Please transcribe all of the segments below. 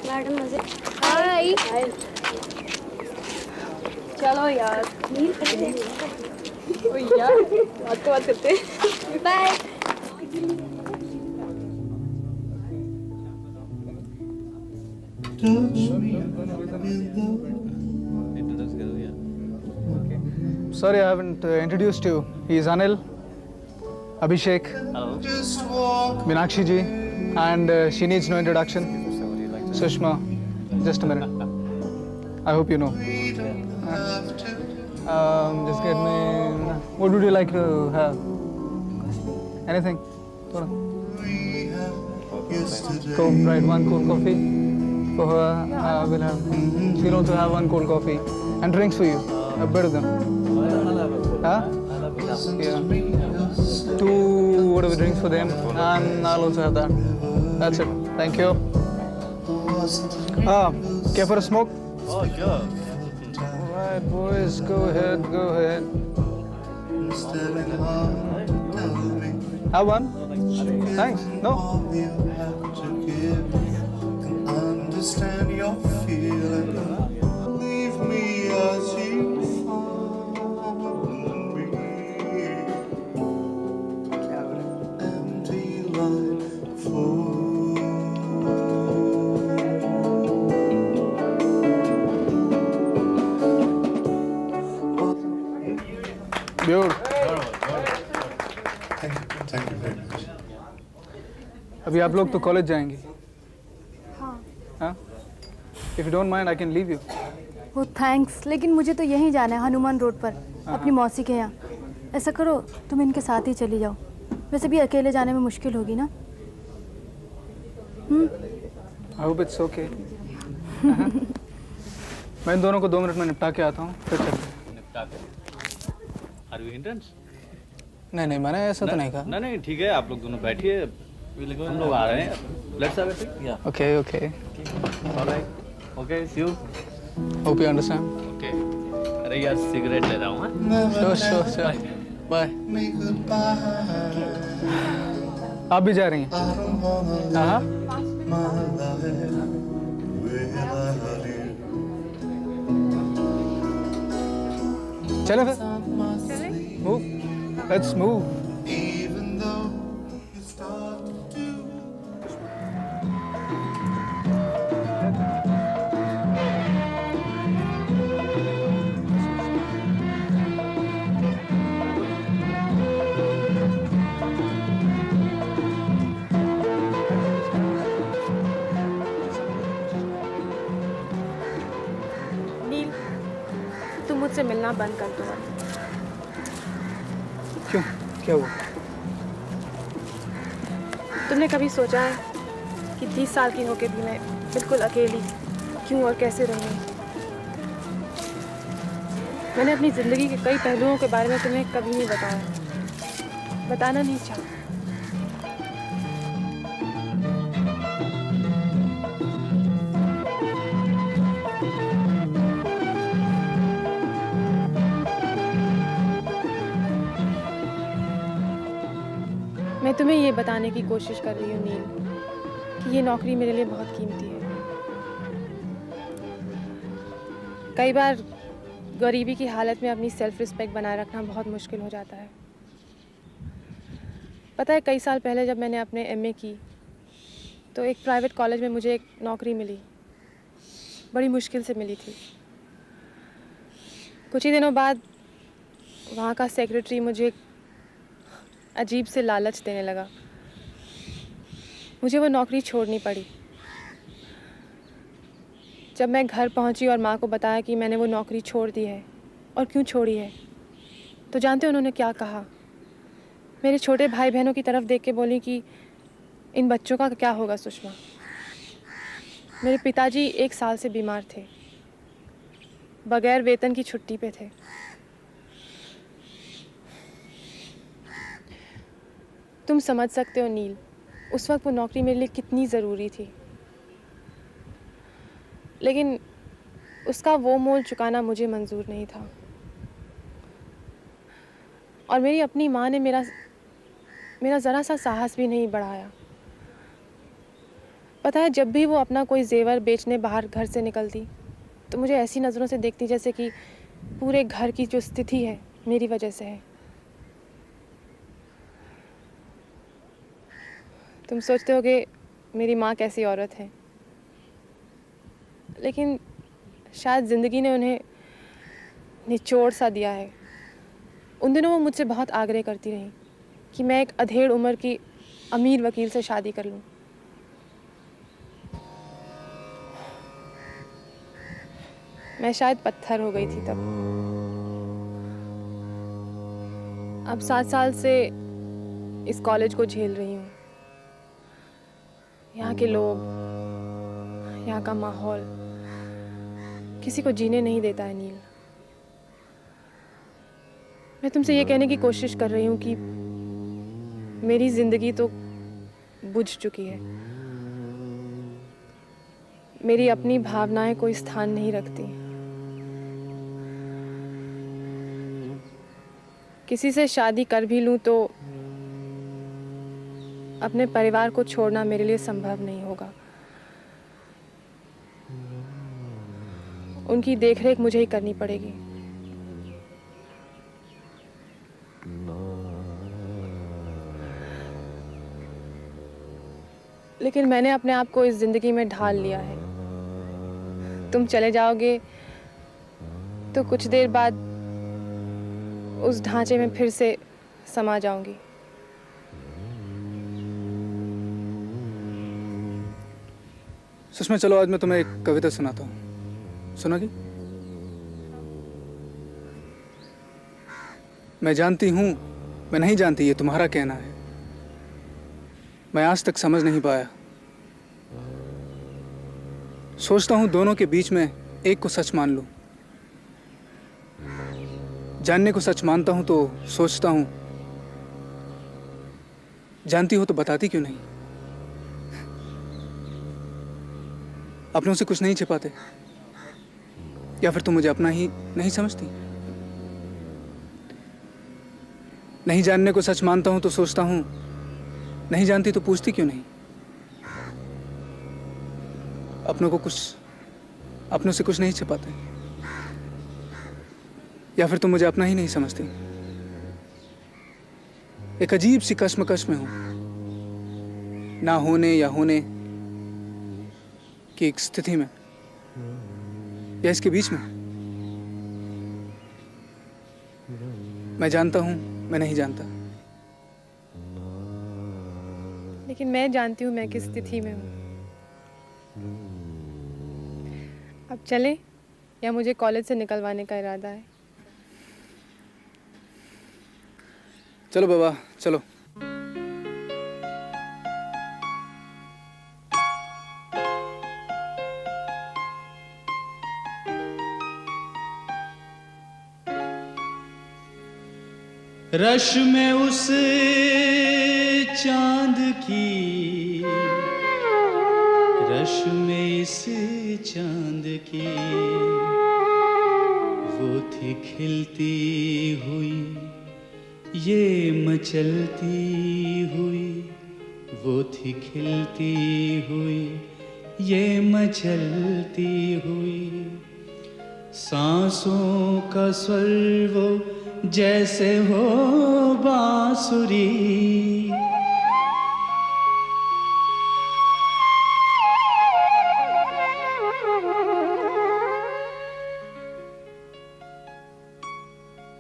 Madam मजे। हाय। चलो यार। ओ यार बात करते हैं। Bye. Sorry, I haven't introduced you. He's Anil, Abhishek, Meenakshi ji, and she needs no introduction. Sushma, just a minute. I hope you know. Just get me. What would you like to have? Anything? Cool, right? One cold coffee for her. We'll have. She'll also have one cold coffee and drinks for you. A bit of them. Huh? Yeah. 2 whatever drinks for them, and I'll also have that. That's it. Thank you. Care for a smoke? Oh, sure. Alright, boys, go ahead, go ahead. Have one? Thanks. No? Understand your feeling. Leave me as you found me. Empty life for. Beautiful. Thank you very much. अभी आप लोग तो college जाएंगे? हाँ? If you don't mind, I can leave you. वो thanks, लेकिन मुझे तो यहीं जाना है, हनुमान रोड पर, अपनी मौसी के यहाँ। ऐसा करो, तुम इनके साथ ही चली जाओ। वैसे भी अकेले जाने में मुश्किल होगी ना? I hope it's okay. मैं इन दोनों को 2 मिनट में निपटा के आता हूँ, फिर चलते हैं। निपटा के? Are you hindrance? नहीं, मैंने ऐसा तो नहीं कहा। नहीं, ठीक है, आप लोग दोनों बैठिए, हम लोग आ रहे हैं। Let's have it. Yeah. Okay. Alright. Okay, see you. Hope you understand. Okay. अरे यार सिगरेट ले रहा हूँ, हाँ? Sure. Bye. Me goodbye. आप भी जा रही हैं? हाँ? My life. Without you. चलें फिर? Move. Let's move. Even though you start to do. नील, तुम मुझसे मिलना बंद कर दो। क्यों? क्या हुआ? तुमने कभी सोचा है कि 30 साल की होके भी मैं बिल्कुल अकेली क्यों और कैसे रहूँ? मैंने अपनी ज़िंदगी के कई पहलुओं के बारे में तुम्हें कभी नहीं बताया, बताना नहीं चाहा। मैं तुम्हें ये बताने की कोशिश कर रही हूँ नील कि ये नौकरी मेरे लिए बहुत कीमती है। कई बार गरीबी की हालत में अपनी सेल्फ रिस्पेक्ट बनाए रखना बहुत मुश्किल हो जाता है। पता है, कई साल पहले जब मैंने अपने एमए की तो एक प्राइवेट कॉलेज में मुझे एक नौकरी मिली, बड़ी मुश्किल से मिली थी। कुछ ही दिनों बाद वहाँ का सेक्रेटरी मुझे अजीब से लालच देने लगा। मुझे वो नौकरी छोड़नी पड़ी। जब मैं घर पहुंची और माँ को बताया कि मैंने वो नौकरी छोड़ दी है और क्यों छोड़ी है, तो जानते हो उन्होंने क्या कहा? मेरे छोटे भाई बहनों की तरफ देख के बोली कि इन बच्चों का क्या होगा सुषमा। मेरे पिताजी 1 साल से बीमार थे, बगैर वेतन की छुट्टी पे थे। तुम समझ सकते हो नील, उस वक्त वो नौकरी मेरे लिए कितनी ज़रूरी थी, लेकिन उसका वो मोल चुकाना मुझे मंजूर नहीं था। और मेरी अपनी माँ ने मेरा ज़रा सा साहस भी नहीं बढ़ाया। पता है, जब भी वो अपना कोई जेवर बेचने बाहर घर से निकलती तो मुझे ऐसी नज़रों से देखती जैसे कि पूरे घर की जो स्थिति है मेरी वजह से है। तुम सोचते होगे मेरी माँ कैसी औरत है, लेकिन शायद ज़िंदगी ने उन्हें निचोड़ सा दिया है। उन दिनों वो मुझसे बहुत आग्रह करती रही कि मैं एक अधेड़ उम्र की अमीर वकील से शादी कर लूं। मैं शायद पत्थर हो गई थी तब। अब 7 साल से इस कॉलेज को झेल रही हूँ। यहाँ के लोग, यहाँ का माहौल किसी को जीने नहीं देता है नील। मैं तुमसे ये कहने की कोशिश कर रही हूँ कि मेरी जिंदगी तो बुझ चुकी है। मेरी अपनी भावनाएं कोई स्थान नहीं रखती। किसी से शादी कर भी लूं तो अपने परिवार को छोड़ना मेरे लिए संभव नहीं होगा। उनकी देखरेख मुझे ही करनी पड़ेगी। लेकिन मैंने अपने आप को इस जिंदगी में ढाल लिया है। तुम चले जाओगे तो कुछ देर बाद उस ढांचे में फिर से समा जाऊंगी। सुषमा, चलो आज मैं तुम्हें एक कविता सुनाता हूँ, सुनोगी? मैं जानती हूँ, मैं नहीं जानती, ये तुम्हारा कहना है। मैं आज तक समझ नहीं पाया। सोचता हूँ दोनों के बीच में एक को सच मान लूं। जानने को सच मानता हूँ तो सोचता हूँ, जानती हो तो बताती क्यों नहीं? अपनों से कुछ नहीं छिपाते, या फिर तुम मुझे अपना ही नहीं समझती? नहीं जानने को सच मानता हूं तो सोचता हूं, नहीं जानती तो पूछती क्यों नहीं? अपनों से कुछ नहीं छिपाते, या फिर तुम मुझे अपना ही नहीं समझती? एक अजीब सी कश्मकश में हूं, ना होने या होने की एक स्थिति में, या इसके बीच में। मैं जानता हूं, मैं नहीं जानता। लेकिन मैं जानती हूँ मैं किस स्थिति में हूँ। अब चले या मुझे कॉलेज से निकलवाने का इरादा है? चलो बाबा, चलो। रश में उस चांद की, रश में इस चांद की, वो थी खिलती हुई ये मचलती हुई, वो थी खिलती हुई ये मचलती हुई। सांसों का स्वर वो जैसे हो बांसुरी,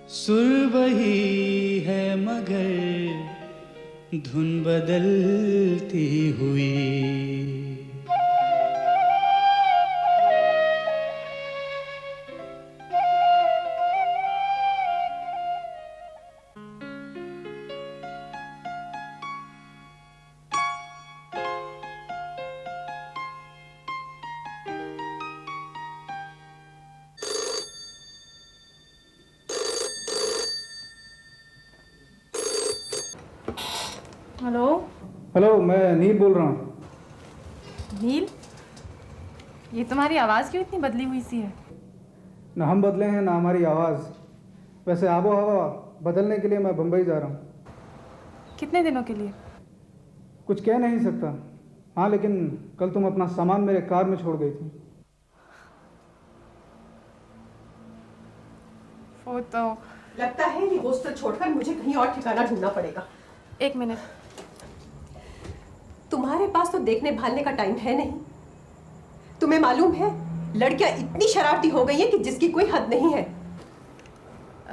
सुर वही है मगर धुन बदलती हुई। हेलो। हेलो, मैं नील बोल रहा हूँ। नील, ये तुम्हारी आवाज़ क्यों इतनी बदली हुई सी है? ना हम बदले हैं ना हमारी आवाज़। वैसे आबो हवा बदलने के लिए मैं बम्बई जा रहा हूँ। कितने दिनों के लिए? कुछ कह नहीं सकता, हाँ, लेकिन कल तुम अपना सामान मेरे कार में छोड़ गई थी। वो तो लगता है ये हॉस्टल छोड़कर मुझे कहीं और ठिकाना ढूंढना पड़ेगा। 1 मिनट। तुम्हारे पास तो देखने भालने का टाइम है नहीं। तुम्हें मालूम है लड़कियां इतनी शरारती हो गई हैं कि जिसकी कोई हद नहीं है।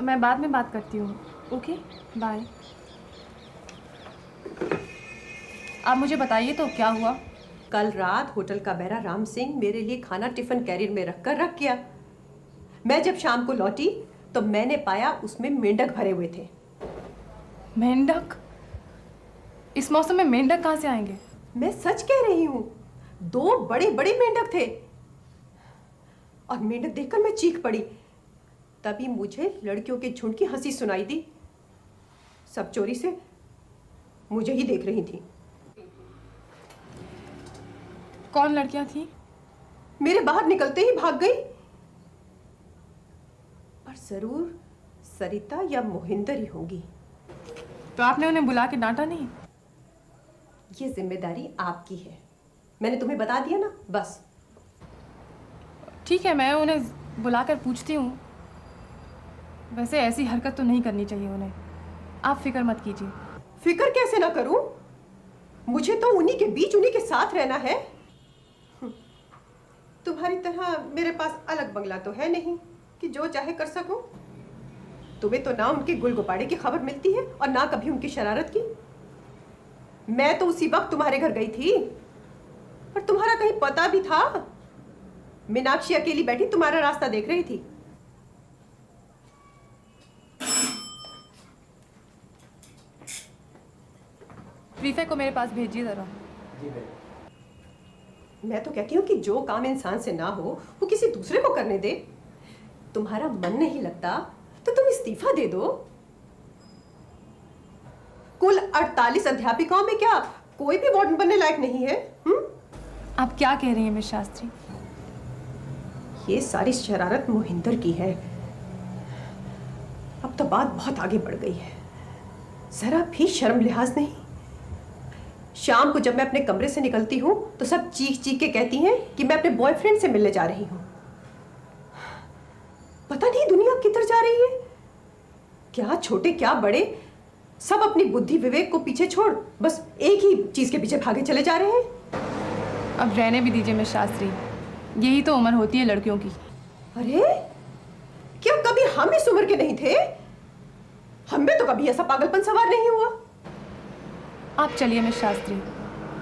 मैं बाद में बात करती हूँ। Okay, bye. आप मुझे बताइए तो क्या हुआ? कल रात होटल का बैरा राम सिंह मेरे लिए खाना टिफिन कैरियर में रखकर रख गया। मैं जब शाम को लौटी तो मैंने पाया उसमें मेंढक भरे हुए थे। मेंढक? इस मौसम में मेंढक कहाँ से आएंगे? मैं सच कह रही हूँ, 2 बड़े बड़े मेंढक थे और मेंढक देखकर मैं चीख पड़ी। तभी मुझे लड़कियों के झुंड की हंसी सुनाई दी। सब चोरी से मुझे ही देख रही थी। कौन लड़कियां थी? मेरे बाहर निकलते ही भाग गई। पर जरूर सरिता या मोहिंदर ही होंगी। तो आपने उन्हें बुला के डांटा नहीं? ये जिम्मेदारी आपकी है, मैंने तुम्हें बता दिया ना, बस। ठीक है, मैं उन्हें बुलाकर पूछती हूँ। वैसे ऐसी हरकत तो नहीं करनी चाहिए उन्हें। आप फिक्र मत कीजिए। फिक्र कैसे ना करूं? मुझे तो उन्हीं के बीच उन्हीं के साथ रहना है। तुम्हारी तरह मेरे पास अलग बंगला तो है नहीं कि जो चाहे कर सकूं। तुम्हें तो ना उनके गुल गुपाड़े की खबर मिलती है और ना कभी उनकी शरारत की। मैं तो उसी वक्त तुम्हारे घर गई थी, पर तुम्हारा कहीं पता भी था? मीनाक्षी अकेली बैठी तुम्हारा रास्ता देख रही थी। प्रीफेक्ट को मेरे पास भेजिए जरा। मैं तो कहती हूँ कि जो काम इंसान से ना हो वो किसी दूसरे को करने दे। तुम्हारा मन नहीं लगता तो तुम इस्तीफा दे दो। कुल 48 अध्यापिकाओं में क्या कोई भी वार्डन बनने लायक नहीं है? आप क्या कह रही हैं मिस शास्त्री? ये सारी शरारत मोहिंदर की है। अब तो बात बहुत आगे बढ़ गई है, जरा भी शर्म लिहाज नहीं। शाम को जब मैं अपने कमरे से निकलती हूँ तो सब चीख चीख के कहती हैं कि मैं अपने बॉयफ्रेंड से मिलने जा रही हूँ। पता नहीं दुनिया किधर जा रही है। क्या छोटे क्या बड़े, सब अपनी बुद्धि विवेक को पीछे छोड़ बस एक ही चीज के पीछे भागे चले जा रहे हैं। अब रहने भी दीजिए मिस शास्त्री, यही तो उम्र होती है लड़कियों की। अरे क्या कभी हम इस उम्र के नहीं थे? हमें तो कभी ऐसा पागलपन सवार नहीं हुआ। आप चलिए मिस शास्त्री,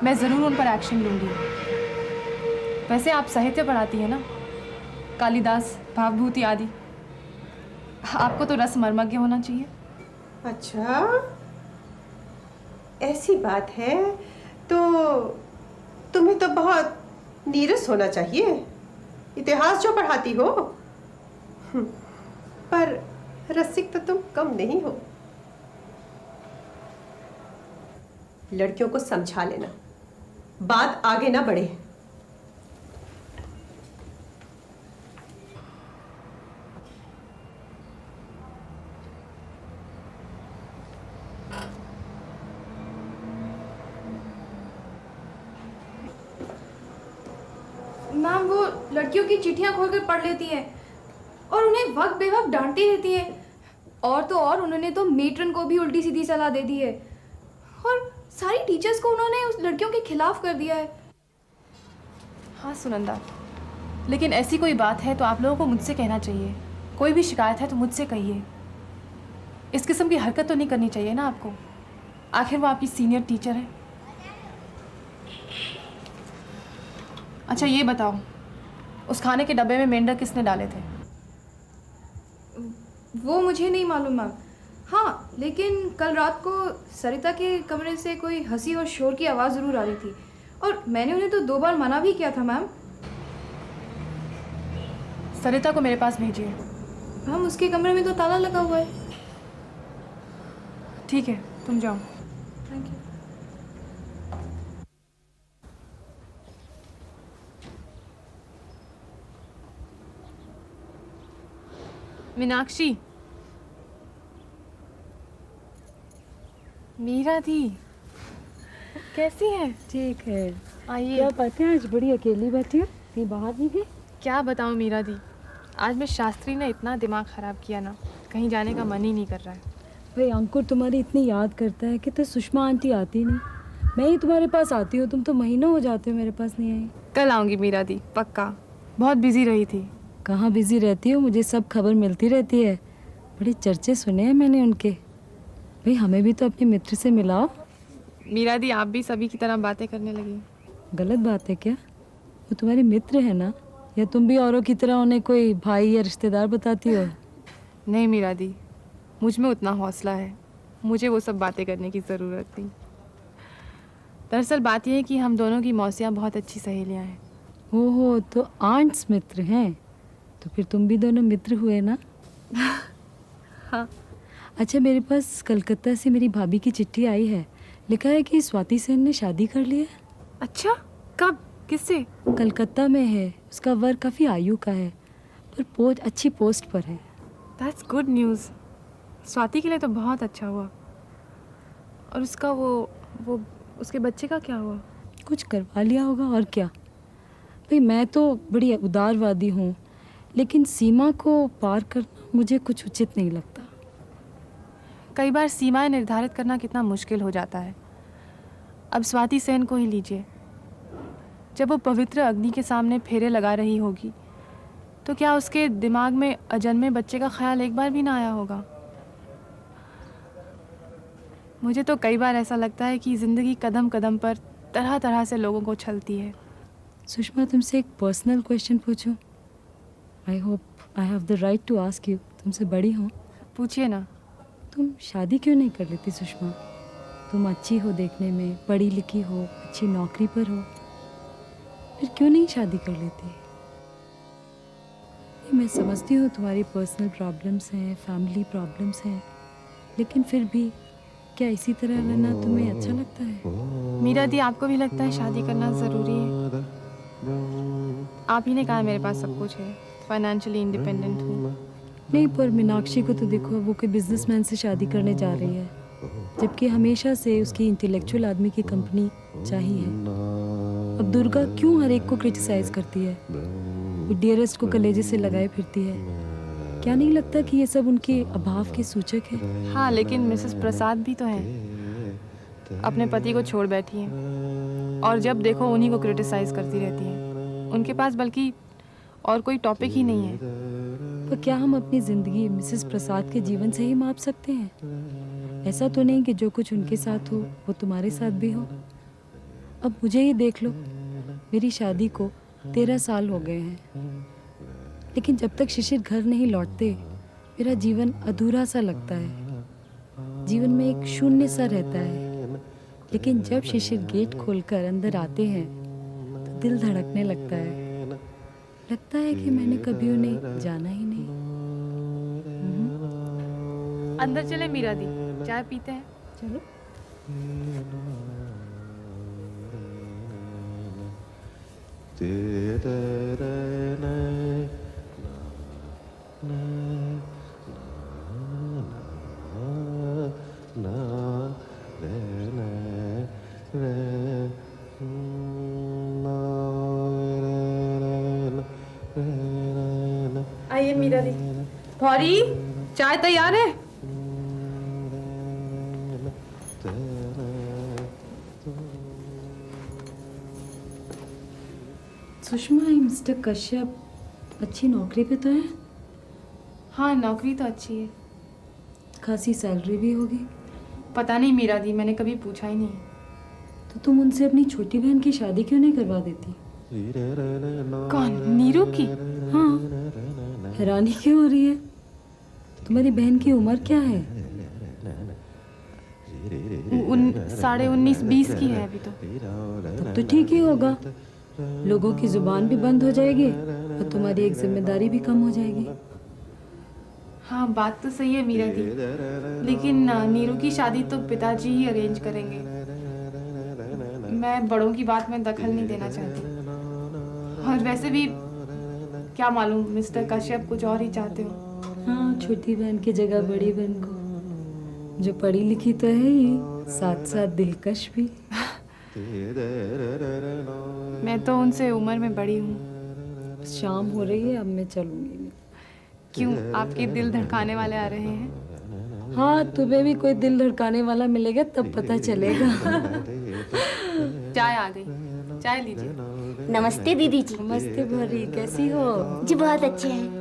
मैं ज़रूर उन पर एक्शन लूँगी। वैसे आप साहित्य पढ़ाती हैं ना, कालिदास, भावभूति आदि। आपको तो रस मर्मज्ञ होना चाहिए। अच्छा ऐसी बात है तो तुम्हें तो बहुत नीरस होना चाहिए, इतिहास जो पढ़ाती हो। पर रसिक तो तुम कम नहीं हो। लड़कियों को समझा लेना, बात आगे ना बढ़े। मैम वो लड़कियों की चिट्ठियां खोलकर पढ़ लेती है और उन्हें वक्त बेवक्त डांटती रहती है। और तो और उन्होंने तो मेट्रन को भी उल्टी सीधी सलाह दे दी है और सारी टीचर्स को उन्होंने उस लड़कियों के खिलाफ कर दिया है। हाँ सुनंदा, लेकिन ऐसी कोई बात है तो आप लोगों को मुझसे कहना चाहिए। कोई भी शिकायत है तो मुझसे कहिए। इस किस्म की हरकत तो नहीं करनी चाहिए ना आपको। आखिर वो आपकी सीनियर टीचर है। अच्छा ये बताओ, उस खाने के डब्बे में मेंढक किसने डाले थे? वो मुझे नहीं मालूम मैम। हाँ लेकिन कल रात को सरिता के कमरे से कोई हंसी और शोर की आवाज़ ज़रूर आ रही थी और मैंने उन्हें तो 2 बार मना भी किया था मैम। सरिता को मेरे पास भेजिए। मैम उसके कमरे में तो ताला लगा हुआ है। ठीक है, तुम जाओ। Thank you. मीनाक्षी, मीरा दी कैसी है? ठीक है। आइए। क्या बात है, आज बड़ी अकेली बैठी हो, कहीं बाहर नहीं गई? क्या बताऊँ मीरा दी, आज मैं शास्त्री ने इतना दिमाग ख़राब किया ना, कहीं जाने का मन ही नहीं कर रहा है। भाई अंकुर तुम्हारी इतनी याद करता है कि तो सुषमा आंटी आती नहीं, मैं ही तुम्हारे पास आती हूँ, तुम तो महीनों हो जाते हो मेरे पास नहीं आई। कल आऊँगी मीरा दी, पक्का। बहुत बिजी रही थी। कहाँ बिजी रहती हो, मुझे सब खबर मिलती रहती है, बड़े चर्चे सुने हैं मैंने उनके। भाई हमें भी तो अपने मित्र से मिलाओ। मीरा दी, आप भी सभी की तरह बातें करने लगी। गलत बात है क्या? वो तुम्हारे मित्र है ना, या तुम भी औरों की तरह उन्हें कोई भाई या रिश्तेदार बताती हो? नहीं मीरा दी, मुझ में उतना हौसला है, मुझे वो सब बातें करने की ज़रूरत नहीं। दरअसल बात यह है कि हम दोनों की मौसियाँ बहुत अच्छी सहेलियाँ हैं। ओहो, तो आंट्स मित्र हैं, तो फिर तुम भी दोनों मित्र हुए ना? हाँ। अच्छा, मेरे पास कलकत्ता से मेरी भाभी की चिट्ठी आई है, लिखा है कि स्वाति सेन ने शादी कर ली है। अच्छा, कब, किससे? कलकत्ता में है, उसका वर काफ़ी आयु का है, पर अच्छी पोस्ट पर है। That's good news. स्वाति के लिए तो बहुत अच्छा हुआ। और उसका वो उसके बच्चे का क्या हुआ? कुछ करवा लिया होगा और क्या। भाई मैं तो बड़ी उदारवादी हूँ, लेकिन सीमा को पार करना मुझे कुछ उचित नहीं लगता। कई बार सीमाएं निर्धारित करना कितना मुश्किल हो जाता है। अब स्वाति सेन को ही लीजिए, जब वो पवित्र अग्नि के सामने फेरे लगा रही होगी, तो क्या उसके दिमाग में अजन्मे बच्चे का ख्याल एक बार भी ना आया होगा? मुझे तो कई बार ऐसा लगता है कि ज़िंदगी कदम कदम पर तरह तरह से लोगों को छलती है। सुषमा, तुमसे एक पर्सनल क्वेश्चन पूछूं? I hope I have the right to ask you. तुमसे बड़ी हूँ। पूछिए ना। तुम शादी क्यों नहीं कर लेती सुषमा? तुम अच्छी हो देखने में, पढ़ी लिखी हो, अच्छी नौकरी पर हो, फिर क्यों नहीं शादी कर लेती? मैं समझती हूँ तुम्हारी पर्सनल प्रॉब्लम्स हैं, फैमिली प्रॉब्लम्स हैं, लेकिन फिर भी क्या इसी तरह रहना तुम्हें अच्छा लगता है? मीरा दी, आपको भी लगता है शादी करना ज़रूरी है? आप ही ने कहा मेरे पास सब कुछ है, फाइनेंशियली इंडिपेंडेंट हूँ। नहीं, पर मीनाक्षी को तो देखो, वो कोई बिजनेसमैन से शादी करने जा रही है, जबकि हमेशा से उसकी इंटेलेक्चुअल आदमी की कंपनी चाहिए। अब दुर्गा क्यों हर एक को क्रिटिसाइज करती है? वो डियरेस्ट को कलेजे से लगाए फिरती है। क्या नहीं लगता कि ये सब उनके अभाव के सूचक है? हाँ, लेकिन मिसेस प्रसाद भी तो हैं, अपने पति को छोड़ बैठी हैं, और जब देखो उन्हीं को क्रिटिसाइज करती रहती हैं। उनके पास बल्कि और कोई टॉपिक ही नहीं है। तो क्या हम अपनी ज़िंदगी मिसेस प्रसाद के जीवन से ही माप सकते हैं? ऐसा तो नहीं कि जो कुछ उनके साथ हो वो तुम्हारे साथ भी हो। अब मुझे ही देख लो, मेरी शादी को 13 साल हो गए हैं, लेकिन जब तक शिशिर घर नहीं लौटते मेरा जीवन अधूरा सा लगता है। जीवन में एक शून्य सा रहता है, लेकिन जब शिशिर गेट खोलकर अंदर आते हैं तो दिल धड़कने लगता है। लगता है कि मैंने कभी उन्हें जाना ही नहीं। अंदर चले मीरा दी, चाय पीते हैं। चलो। आइए मीरा दी। भौरी, चाय तैयार है? सुषमा, मिस्टर कश्यप अच्छी नौकरी पे तो है? हाँ, नौकरी तो अच्छी है। खासी सैलरी भी होगी। पता नहीं मीरा दी, मैंने कभी पूछा ही नहीं। तो तुम उनसे अपनी छोटी बहन की शादी क्यों नहीं करवा देती? कौन, नीरू की? हाँ, हैरानी क्यों हो रही है? तुम्हारी बहन की उम्र क्या है? 19.5-20 की है अभी तो। तब तो ठीक ही होगा, लोगों की जुबान भी बंद हो जाएगी और तुम्हारी एक जिम्मेदारी भी कम हो जाएगी। हाँ, बात तो सही है मीरा दी, लेकिन नीरू की शादी तो पिताजी ही अरेंज करेंगे। मैं बड़ों की बात में दखल नहीं देना चाहती, और वैसे भी क्या मालूम मिस्टर कश्यप कुछ और ही चाहते हो। हाँ, छोटी बहन की जगह बड़ी बहन को, जो पढ़ी लिखी तो है ही, साथ साथ दिलकश भी। मैं तो उनसे उम्र में बड़ी हूँ। शाम हो रही है, अब मैं चलूंगी। क्यों, आपके दिल धड़काने वाले आ रहे हैं? हाँ, तुम्हें भी कोई दिल धड़काने वाला मिलेगा तब पता चलेगा। चाय आ गई, चाय लीजिए। नमस्ते दीदी जी। नमस्ते भरी, कैसी हो? जी बहुत अच्छे हैं।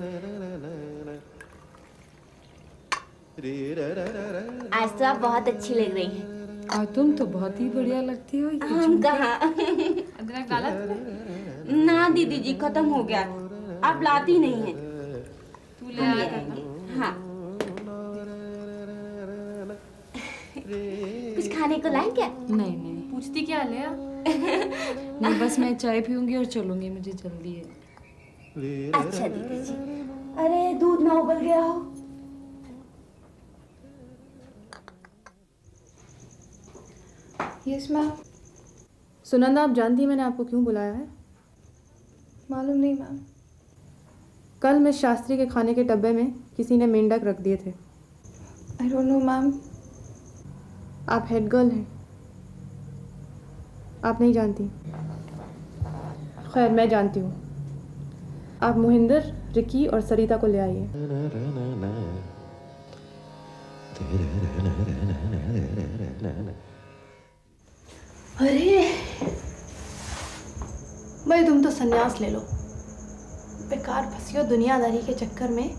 आज तो आप बहुत अच्छी लग रही हैं। और तुम तो बहुत ही बढ़िया लगती हो। हम कहाँ? अदरक डाला तुमने? ना दीदी जी, खत्म हो गया। आप लाती नहीं हैं। तू ले आया करना। हाँ। कुछ खाने को लाएं क्या? नहीं नहीं पूछती क्या ले आ? नहीं, बस मैं चाय पीऊंगी और चलूंगी, मुझे जल्दी है। अच्छा दीदी जी। अरे दूध ना उबल गया हो। Yes ma'am. सुनंदा, आप जानती हैं मैंने आपको क्यों बुलाया है? मालूम नहीं मैम। कल मिस शास्त्री के खाने के डब्बे में किसी ने मेंढक रख दिए थे। I don't know ma'am. आप हेड गर्ल हैं, आप नहीं जानती? खैर, मैं जानती हूँ। आप मोहिंदर, रिकी और सरिता को ले आइए। अरे भाई, तुम तो संन्यास ले लो। बेकार फंसी हो दुनियादारी के चक्कर में।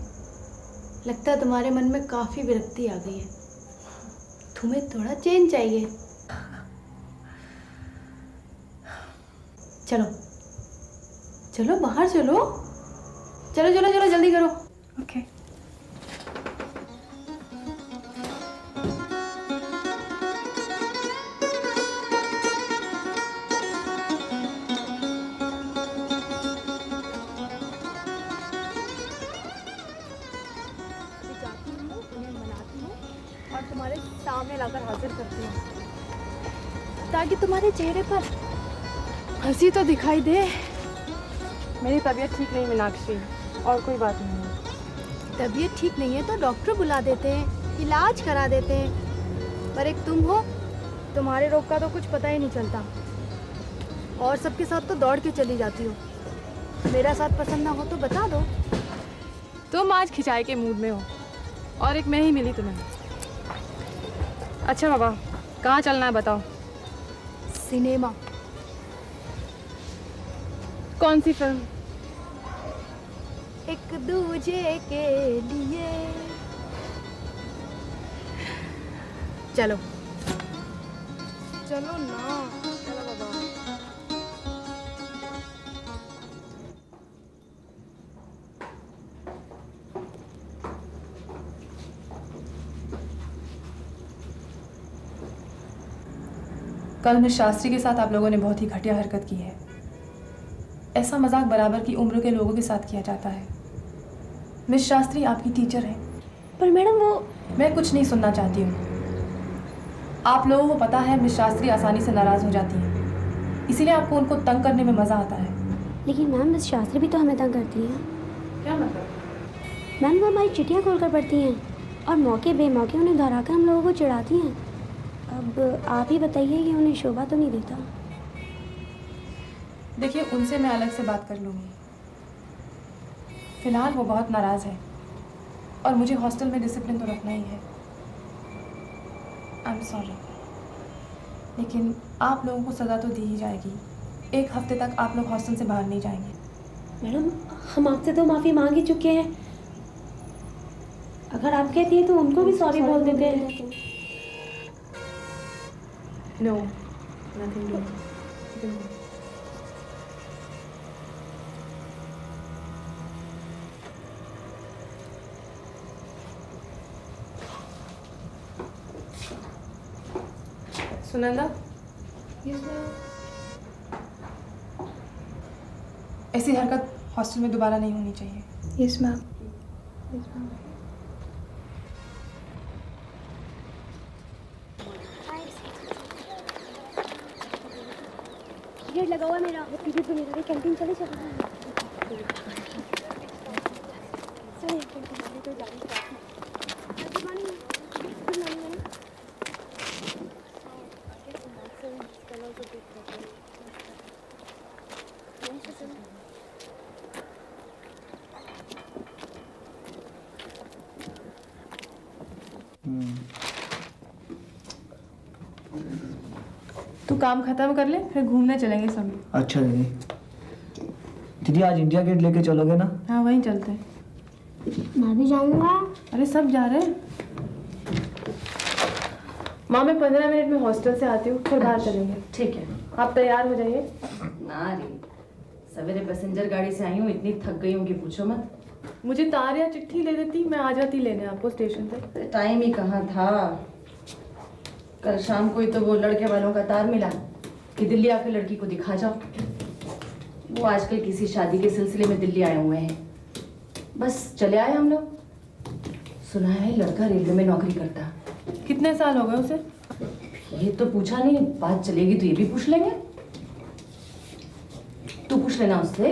लगता है तुम्हारे मन में काफी विरक्ति आ गई है। तुम्हें थोड़ा चेंज चाहिए। चलो चलो बाहर चलो, चलो चलो चलो जल्दी करो। ओके। और तुम्हारे सामने लाकर हाजिर करती हूँ ताकि तुम्हारे चेहरे पर हंसी तो दिखाई दे। मेरी तबीयत ठीक नहीं मीनाक्षी, और कोई बात नहीं है। तबीयत ठीक नहीं है तो डॉक्टर बुला देते हैं, इलाज करा देते हैं। पर एक तुम हो, तुम्हारे रोग का तो कुछ पता ही नहीं चलता और सबके साथ तो दौड़ के चली जाती हो। मेरा साथ पसंद ना हो तो बता दो। तुम आज खिंचाई के मूड में हो और एक मैं ही मिली तुम्हें। अच्छा बाबा, कहाँ चलना है बताओ? सिनेमा। कौन सी फिल्म? एक दूजे के लिए। चलो चलो ना। चलो बाबा। कल मिस शास्त्री के साथ आप लोगों ने बहुत ही घटिया हरकत की है। ऐसा मजाक बराबर की उम्र के लोगों के साथ किया जाता है। मिस शास्त्री आपकी टीचर है। पर मैडम वो। मैं कुछ नहीं सुनना चाहती हूँ। आप लोगों को पता है मिस शास्त्री आसानी से नाराज़ हो जाती हैं, इसीलिए आपको उनको तंग करने में मज़ा आता है। लेकिन मैम, मिस शास्त्री भी तो हमें तंग करती हैं। क्या मतलब? मैम, वो हमारी चिट्ठियाँ खोल कर पढ़ती हैं और मौके बेमौके उन्हें दोहराकर हम लोगों को चिढ़ाती हैं। अब आप ही बताइए कि उन्हें शोभा तो नहीं देता। देखिए, उनसे मैं अलग से बात कर लूँगी। फ़िलहाल वो बहुत नाराज़ है और मुझे हॉस्टल में डिसिप्लिन तो रखना ही है। आई एम सॉरी, लेकिन आप लोगों को सज़ा तो दी ही जाएगी। 1 हफ्ते तक आप लोग हॉस्टल से बाहर नहीं जाएंगे। मैडम, हम आपसे तो माफ़ी मांग ही चुके हैं। अगर आप कहती हैं तो उनको भी सॉरी बोल देते हैं। No, nothing doing. सुनंदा, ऐसी हरकत हॉस्टल में दोबारा नहीं होनी चाहिए। Yes ma'am. गेट लगा हुआ है मेरा। दीदी तो मेरा कैंटीन चले चलो। तू काम खत्म कर ले, फिर घूमने चलेंगे सब। अच्छा दीदी। दीदी आज इंडिया गेट लेके चलोगे ना? हाँ वहीं चलते हैं। मैं भी जाऊंगा। अरे सब जा रहे हैं। माँ मैं 15 मिनट में हॉस्टल से आती हूँ, फिर बाहर चलेंगे। ठीक है। आप तैयार हो जाइए। ना रे, सवेरे पैसेंजर गाड़ी से आई हूँ, इतनी थक गई हूँ कि पूछो मत। मुझे तार या चिट्ठी ले देती, मैं आ जाती लेने आपको स्टेशन पे। टाइम ही कहाँ था। कल शाम को ही तो वो लड़के वालों का तार मिला कि दिल्ली आकर लड़की को दिखा जाओ। वो आजकल किसी शादी के सिलसिले में दिल्ली आए हुए हैं, बस चले आए हम लोग। सुना है लड़का रेलवे में नौकरी करता। कितने साल हो गए उसे? ये तो पूछा नहीं, बात चलेगी तो ये भी पूछ लेंगे। तू पूछ लेना उससे।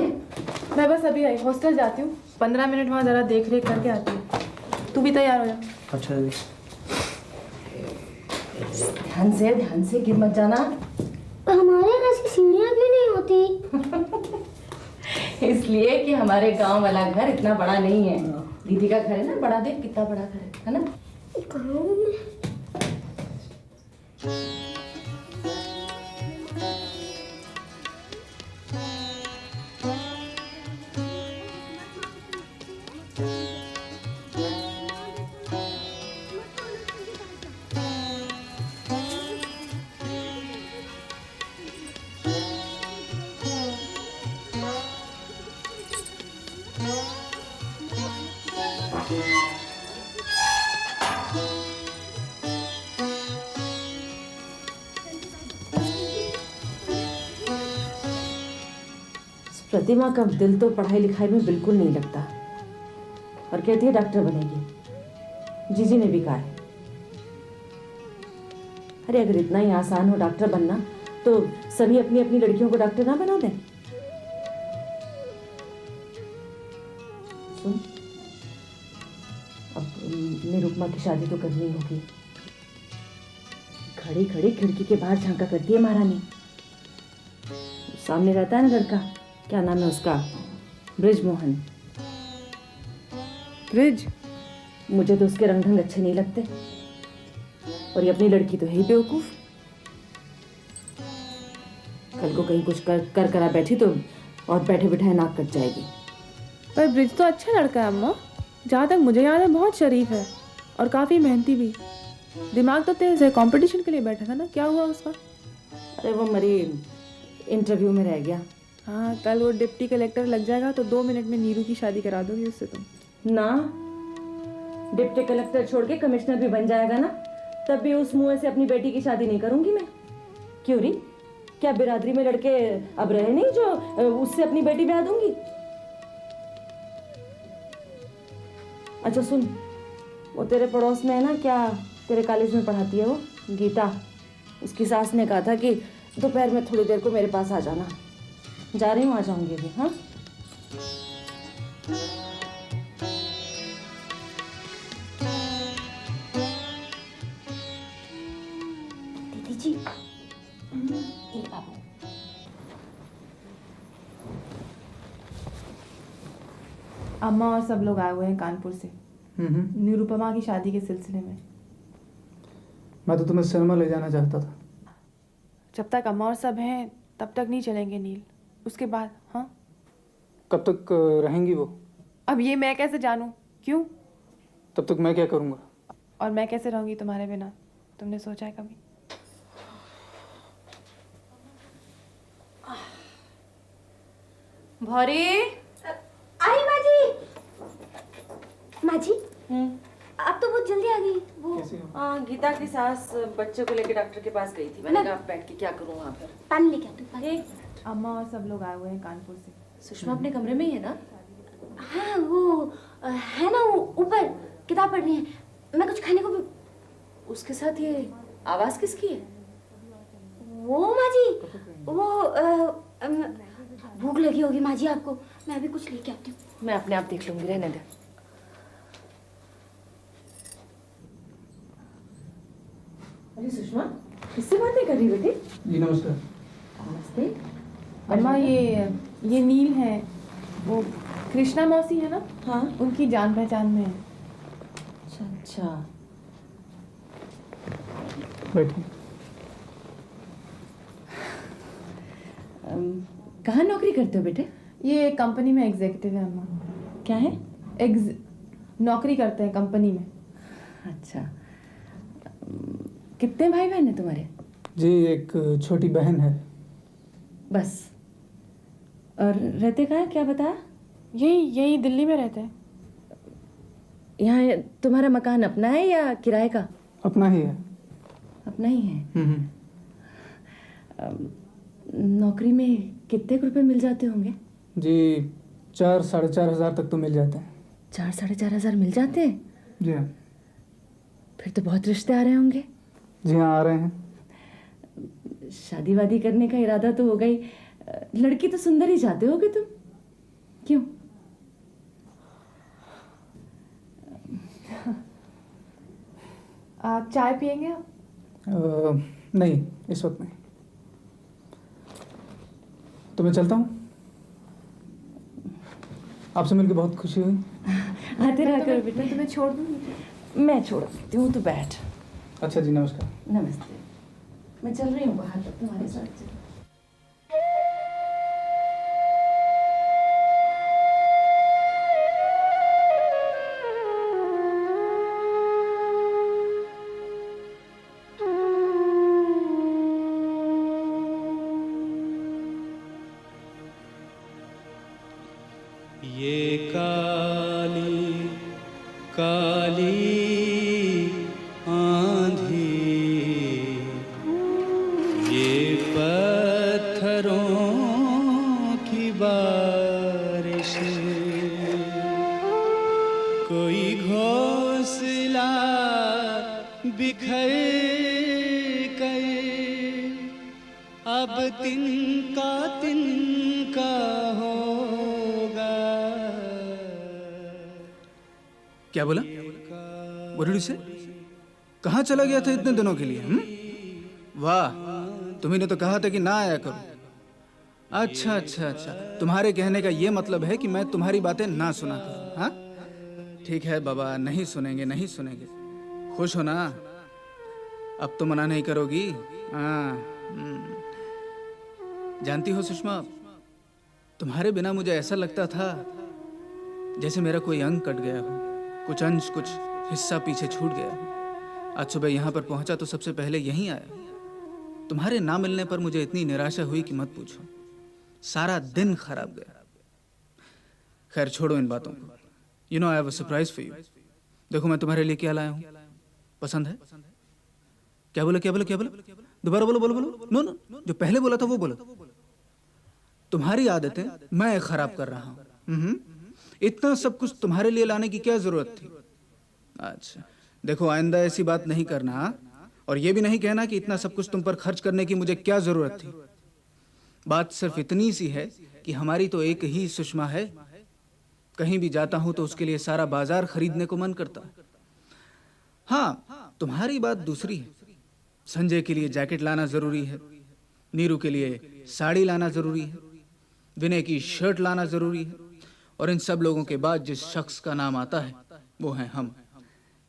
मैं बस अभी आई, हॉस्टल जाती हूँ, 15 मिनट वहाँ जरा देख रेख करके आती हूँ। तू भी तैयार हो जा। अच्छा दीदी। ध्यान से गिर मत जाना। हमारे यहाँ से सीढ़ियाँ क्यों नहीं होती? इसलिए कि हमारे गांव वाला घर इतना बड़ा नहीं है। दीदी का घर है ना बड़ा, देख कितना बड़ा घर है ना। प्रतिमा का दिल तो पढ़ाई लिखाई में बिल्कुल नहीं लगता और कहती है डॉक्टर बनेगी। जीजी ने भी कहा है। अरे अगर इतना ही आसान हो डॉक्टर बनना तो सभी अपनी अपनी लड़कियों को डॉक्टर ना बना दें। सुन, अब निरुपमा की शादी तो करनी होगी। खड़ी खड़ी खिड़की के बाहर झांका करती है महारानी। सामने रहता है ना लड़का, क्या नाम है उसका, ब्रिजमोहन। ब्रिज? मुझे तो उसके रंग ढंग अच्छे नहीं लगते, और ये अपनी लड़की तो है ही बेवकूफ। कल को कहीं कुछ कर करा बैठी तो और बैठे बिठाए नाक कट जाएगी। पर ब्रिज तो अच्छा लड़का है अम्मा, जहाँ तक मुझे याद है बहुत शरीफ है और काफ़ी मेहनती भी। दिमाग तो तेज है, कंपटीशन के लिए बैठा था ना, क्या हुआ उसका? अरे वो मरी इंटरव्यू में रह गया। हाँ, कल वो डिप्टी कलेक्टर लग जाएगा तो 2 मिनट में नीरू की शादी करा दोगी उससे तुम। ना, डिप्टी कलेक्टर छोड़ के कमिश्नर भी बन जाएगा ना, तब भी उस मुंह से अपनी बेटी की शादी नहीं करूंगी मैं। क्यों री, क्या बिरादरी में लड़के अब रहे नहीं जो उससे अपनी बेटी ब्याह दूंगी? अच्छा सुन, वो तेरे पड़ोस में है ना, क्या तेरे कॉलेज में पढ़ाती है वो गीता, उसकी सास ने कहा था कि दोपहर में थोड़ी देर को मेरे पास आ जाना। जा रही हूँ, आ जाऊंगी अभी। हाँ दीदी जी, ये बाबू। अम्मा और सब लोग आए हुए हैं कानपुर से निरुपमा की शादी के सिलसिले में। मैं तो तुम्हें सिनेमा ले जाना चाहता था। जब तक अम्मा और सब हैं तब तक नहीं चलेंगे नील, उसके बाद? हाँ, कब तक रहेंगी वो? अब ये मैं कैसे जानूं? क्यों? तब तक मैं क्या करूँगा? और मैं कैसे रहूंगी तुम्हारे बिना? तुमने सोचा है कभी? भौरी, आई माँ जी। माँ जी, आप तो बहुत जल्दी आ गई। वो हाँ, गीता की सास बच्चे को लेकर डॉक्टर के पास गई थी। मैंने कहा बैठ के क्या करूँ वहाँ पर। पानी लेके आती हूँ। अम्मा और सब लोग आए हुए हैं कानपुर से। सुषमा अपने कमरे में ही है ना? हाँ, वो है ना, वो ऊपर किताब पढ़ रही है। मैं कुछ खाने को भी। उसके साथ ये आवाज किसकी है? वो माँ जी, वो भूख लगी होगी माँ जी आपको, मैं अभी कुछ लेके आती हूँ। मैं अपने आप देख लूंगी, रहने दे। अरे सुषमा, किससे बातें कर रही बेटी? जी नमस्कार। नमस्ते। अम्मा ये नील है, वो कृष्णा मौसी है ना, हाँ उनकी जान पहचान में है। अच्छा अच्छा। बैठिए। कहाँ नौकरी करते हो बेटे? ये कंपनी में एग्जीक्यूटिव है अम्मा। क्या है? नौकरी करते हैं कंपनी में। अच्छा। कितने भाई बहन हैं तुम्हारे? जी एक छोटी बहन है। बस। और रहते कहाँ हैं, क्या बताया? यही दिल्ली में रहते हैं। यहाँ तुम्हारा मकान अपना है या किराए का? अपना ही है। अपना ही है। नौकरी में कितने रुपए मिल जाते होंगे? जी 4-4.5 हज़ार तक तो मिल जाते हैं। 4-4.5 हज़ार मिल जाते हैं? जी हाँ। फिर तो बहुत रिश्ते आ रहे होंगे। जी हाँ आ रहे हैं। शादी वादी करने का इरादा तो हो गई। लड़की तो सुंदर ही चाहते होगे तुम, क्यों? आप चाय पियेंगे आप? नहीं इस वक्त नहीं। तो मैं चलता हूँ। आपसे मिलकर बहुत खुशी हुई। आते रहा करो बेटा। मैं तुम्हें छोड़ दूँ? मैं छोड़ देती हूँ, तू बैठ। अच्छा जी नमस्कार। नमस्ते। मैं चल रही हूँ बाहर तक तुम्हारे साथ। ये काली काली आंधी, ये पत्थरों की बारिश, कोई घोंसला बिखर कर अब तिनका तिनका होगा। क्या बोला? बुढ़ी से कहाँ चला गया था इतने दिनों के लिए? वाह, तुम्ही ने तो कहा था कि ना आया करो। अच्छा अच्छा अच्छा, तुम्हारे कहने का ये मतलब है कि मैं तुम्हारी बातें ना सुना करूं। हाँ ठीक है बाबा, नहीं सुनेंगे नहीं सुनेंगे। खुश हो ना? अब तो मना नहीं करोगी? हाँ। जानती हो सुषमा, तुम्हारे बिना मुझे ऐसा लगता था जैसे मेरा कोई अंग कट गया हो, कुछ अंश कुछ हिस्सा पीछे छूट गया हो। आज सुबह यहाँ पर पहुंचा तो सबसे पहले यहीं आया। तुम्हारे ना मिलने पर मुझे इतनी निराशा हुई कि मत पूछो। सारा दिन खराब गया। खैर छोड़ो इन बातों को। You know I have a surprise for you. देखो मैं तुम्हारे लिए क्या लाया हूँ, पसंद है? क्या बोला क्या बोला क्या बोला? दोबारा बोलो बोलो बोलो। नो नो, जो पहले बोला था वो बोलो। तुम्हारी आदतें मैं खराब कर रहा हूँ। इतना सब कुछ तुम्हारे लिए लाने की क्या जरूरत थी? अच्छा देखो, आइंदा ऐसी बात नहीं करना, और ये भी नहीं कहना कि इतना सब कुछ तुम पर खर्च करने की मुझे क्या जरूरत थी। बात सिर्फ इतनी सी है कि हमारी तो एक ही सुषमा है। कहीं भी जाता हूं तो उसके लिए सारा बाजार खरीदने को मन करता है। हाँ तुम्हारी बात दूसरी है। संजय के लिए जैकेट लाना जरूरी है, नीरू के लिए साड़ी लाना जरूरी है, विनय की शर्ट लाना जरूरी है, और इन सब लोगों के बाद जिस शख्स का नाम आता है वो हैं हम,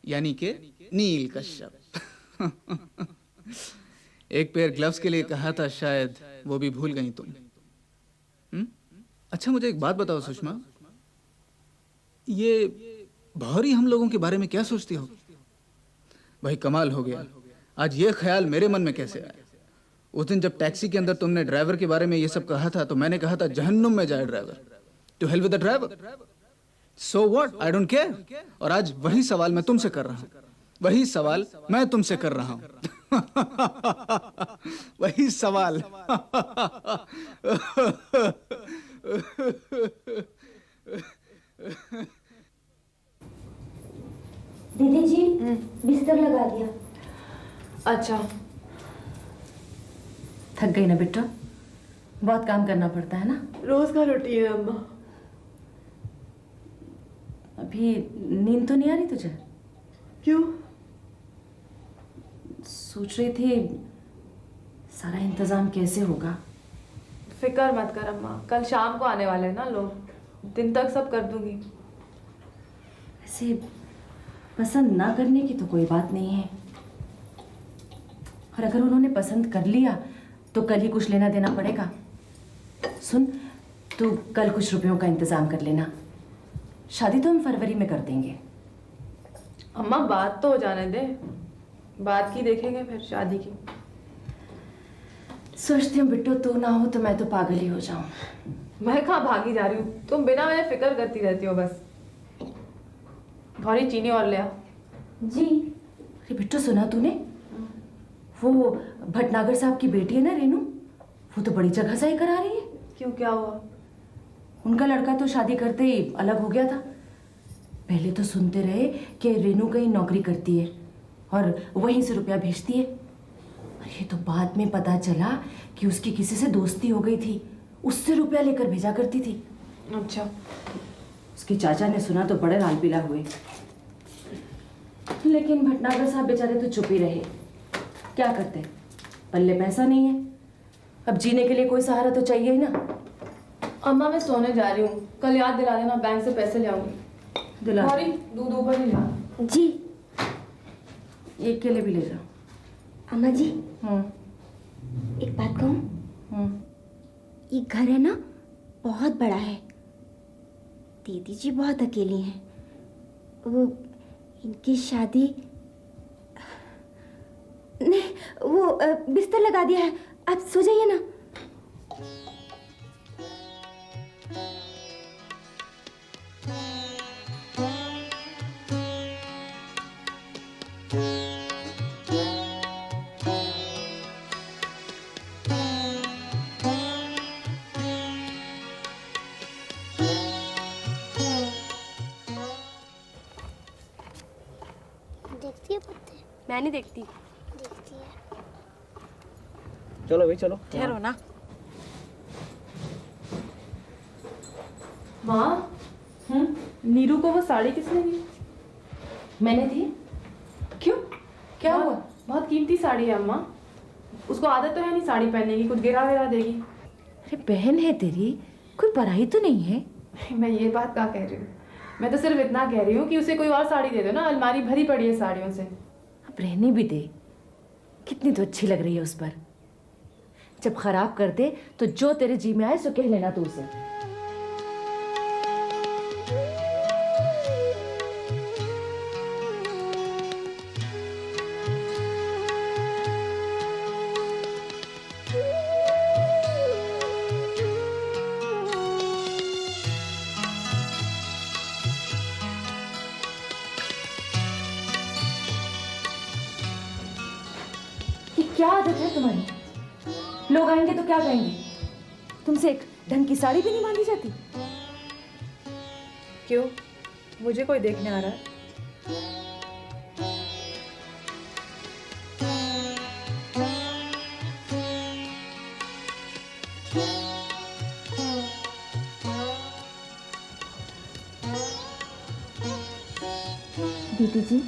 यानी कि नील कश्यप। एक पेयर ग्लव्स के लिए कहा था, शायद वो भी भूल गई तुम। अच्छा मुझे एक बात बताओ सुषमा, ये भौरी हम लोगों के बारे में क्या सोचती हो? भाई कमाल हो गया, आज ये ख्याल मेरे मन में कैसे आया? उस दिन जब टैक्सी के अंदर तुमने ड्राइवर के बारे में ये सब कहा था तो मैंने कहा था जहन्नुम में जाए driver, to hell with the driver. So what, I don't care. और आज वही सवाल मैं तुमसे कर रहा हूं, वही सवाल मैं तुमसे कर रहा हूं। वही सवाल। दीदी जी बिस्तर लगा दिया। अच्छा थक गई ना बेटा? बहुत काम करना पड़ता है ना? रोज का रोटी है अम्मा। अभी नींद तो नहीं आ रही तुझे? क्यों? सोच रही थी सारा इंतजाम कैसे होगा। फिक्र मत कर अम्मा, कल शाम को आने वाले हैं ना लोग, दिन तक सब कर दूंगी। ऐसे पसंद ना करने की तो कोई बात नहीं है, और अगर उन्होंने पसंद कर लिया तो कल ही कुछ लेना देना पड़ेगा। सुन, तू कल कुछ रुपयों का इंतजाम कर लेना, शादी तो हम फरवरी में कर देंगे। अम्मा बात तो हो जाने दे, बात की देखेंगे फिर शादी की। सोचती हूँ बिट्टू तू ना हो तो मैं तो पागल ही हो जाऊं। मैं कहाँ भागी जा रही हूँ, तुम बिना मेरे फिक्र करती रहती हो बस। थोड़ी चीनी और ले आ। जी। अरे बिट्टू सुना तूने, वो भटनागर साहब की बेटी है ना रेनू, वो तो बड़ी जगह सही करा रही है। क्यों, क्या हुआ? उनका लड़का तो शादी करते ही अलग हो गया था। पहले तो सुनते रहे कि रेनू कहीं नौकरी करती है और वहीं से रुपया भेजती है, और ये तो बाद में पता चला कि उसकी किसी से दोस्ती हो गई थी, उससे रुपया लेकर भेजा करती थी। अच्छा। उसके चाचा ने सुना तो बड़े लाल पीला हुए, लेकिन भटनागर साहब बेचारे तो चुप ही रहे। क्या करते, पल्ले पैसा नहीं है, अब जीने के लिए कोई सहारा तो चाहिए ही ना। अम्मा मैं सोने जा रही हूँ, कल याद दिला देना, बैंक से पैसे ले आऊंगी। दिला। सॉरी, दूध ऊपर नहीं ला। जी। एक केले भी ले जाओ। अम्मा जी, एक बात कहूँ? ये घर है ना बहुत बड़ा है, दीदी जी बहुत अकेली हैं, वो इनकी शादी नहीं, वो बिस्तर लगा दिया है, आप सो जाइए ना। देखती है पत्ते? मैं नहीं देखती। देखती है। चलो भाई चलो। ठहरो ना। माँ, नीरू को वो साड़ी किसने दी? मैंने दी। क्यों, क्या हुआ? बहुत कीमती साड़ी है अम्मा, उसको आदत तो है नहीं साड़ी पहनने की, कुछ गिरा विरा देगी। अरे बहन है तेरी, कोई पराई तो नहीं है। मैं ये बात क्या कह रही हूँ, मैं तो सिर्फ इतना कह रही हूँ कि उसे कोई और साड़ी दे दो ना, अलमारी भरी पड़ी है साड़ियों से। अब रहने भी दे, कितनी तो अच्छी लग रही है उस पर। जब खराब कर दे तो जो तेरे जी में आए सो कह लेना तू उसे। क्या आदत है तुम्हारी? लोग आएंगे तो क्या कहेंगे? तुमसे एक ढंग की साड़ी भी नहीं मांगी जाती? क्यों, मुझे कोई देखने आ रहा है? दीदी जी,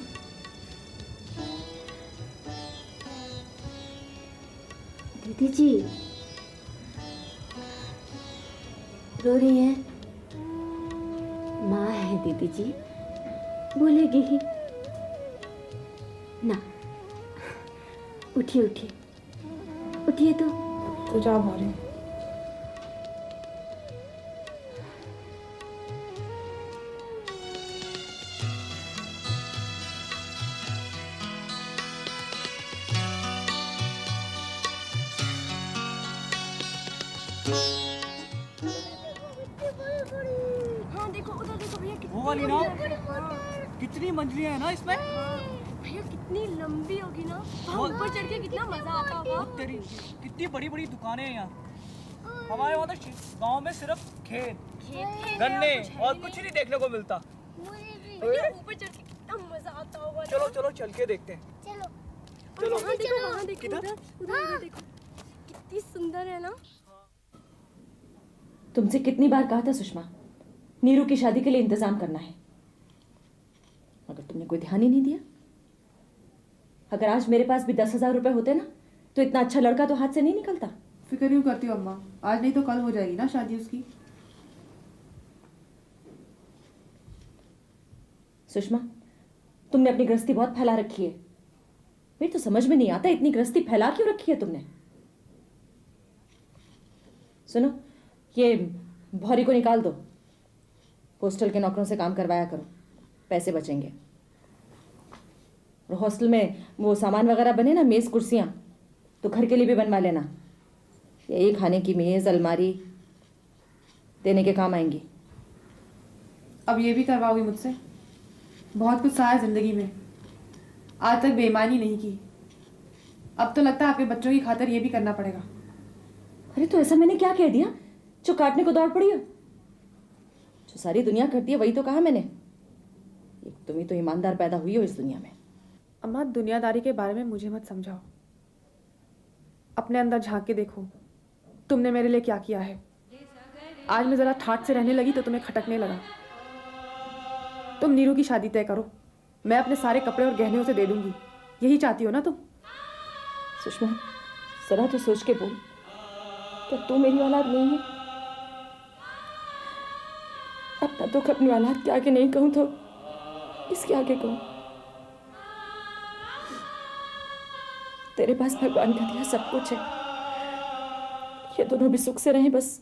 दीदी जी रो रही हैं? माँ है दीदी जी, बोलेगी ही ना। उठिए उठिए उठिए तो जा भौरी। हाँ देखो उधर देखो भैया, वो वाली ना, कितनी मंजिलें हैं ना इसमें। भैया कितनी लंबी होगी ना, वहाँ ऊपर चढ़ के कितना मजा आता होगा। तेरी कितनी बड़ी बड़ी दुकानें हैं यहाँ। हमारे वहाँ तो गाँव में सिर्फ खेत गन्ने और कुछ नहीं देखने को मिलता। भैया ऊपर चढ़ के कितना मजा आता होगा। चलो चलो चल के देखते हैं। चलो चलो। वहाँ देखो, वहाँ देखो, किधर? उधर देखो, कितनी सुंदर है ना। तुमसे कितनी बार कहा था सुषमा, नीरू की शादी के लिए इंतजाम करना है, मगर तुमने कोई ध्यान ही नहीं दिया। अगर आज मेरे पास भी 10,000 रुपए होते ना तो इतना अच्छा लड़का तो हाथ से नहीं निकलता। फिक्र क्यों करती हो अम्मा? आज नहीं तो कल हो जाएगी ना शादी उसकी। सुषमा, तुमने अपनी गृहस्थी बहुत फैला रखी है। मेरी तो समझ में नहीं आता इतनी गृहस्थी फैला क्यों रखी है तुमने। सुनो, ये भौरी को निकाल दो। हॉस्टल के नौकरों से काम करवाया करो, पैसे बचेंगे। और हॉस्टल में वो सामान वगैरह बने ना, मेज कुर्सियां, तो घर के लिए भी बनवा लेना। यही खाने की मेज अलमारी देने के काम आएंगी। अब ये भी करवाओगी मुझसे? बहुत कुछ सहा है जिंदगी में, आज तक बेईमानी नहीं की। अब तो लगता है आपके बच्चों की खातिर ये भी करना पड़ेगा। अरे तो ऐसा मैंने क्या कह दिया जो काटने को दौड़ पड़ी हो? जो सारी दुनिया करती है वही तो कहा मैंने। एक तुम ही तो ईमानदार पैदा हुई हो इस दुनिया में। अम्मा, दुनियादारी के बारे में मुझे मत समझाओ। अपने अंदर झांक के देखो, तुमने मेरे लिए क्या किया है। आज मैं जरा ठाट से रहने लगी तो तुम्हें खटकने लगा। तुम नीरू की शादी तय करो, मैं अपने सारे कपड़े और गहने उसे दे दूंगी। यही चाहती हो ना तुम? सुषमा, जरा तो सोच के बोल, क्या तू मेरी औलाद नहीं है? अपना दुख अपनी औलाद के आगे नहीं कहूं तो इसके आगे कहूं? तेरे पास भगवान का दिया सब कुछ है, ये दोनों भी सुख से रहें बस।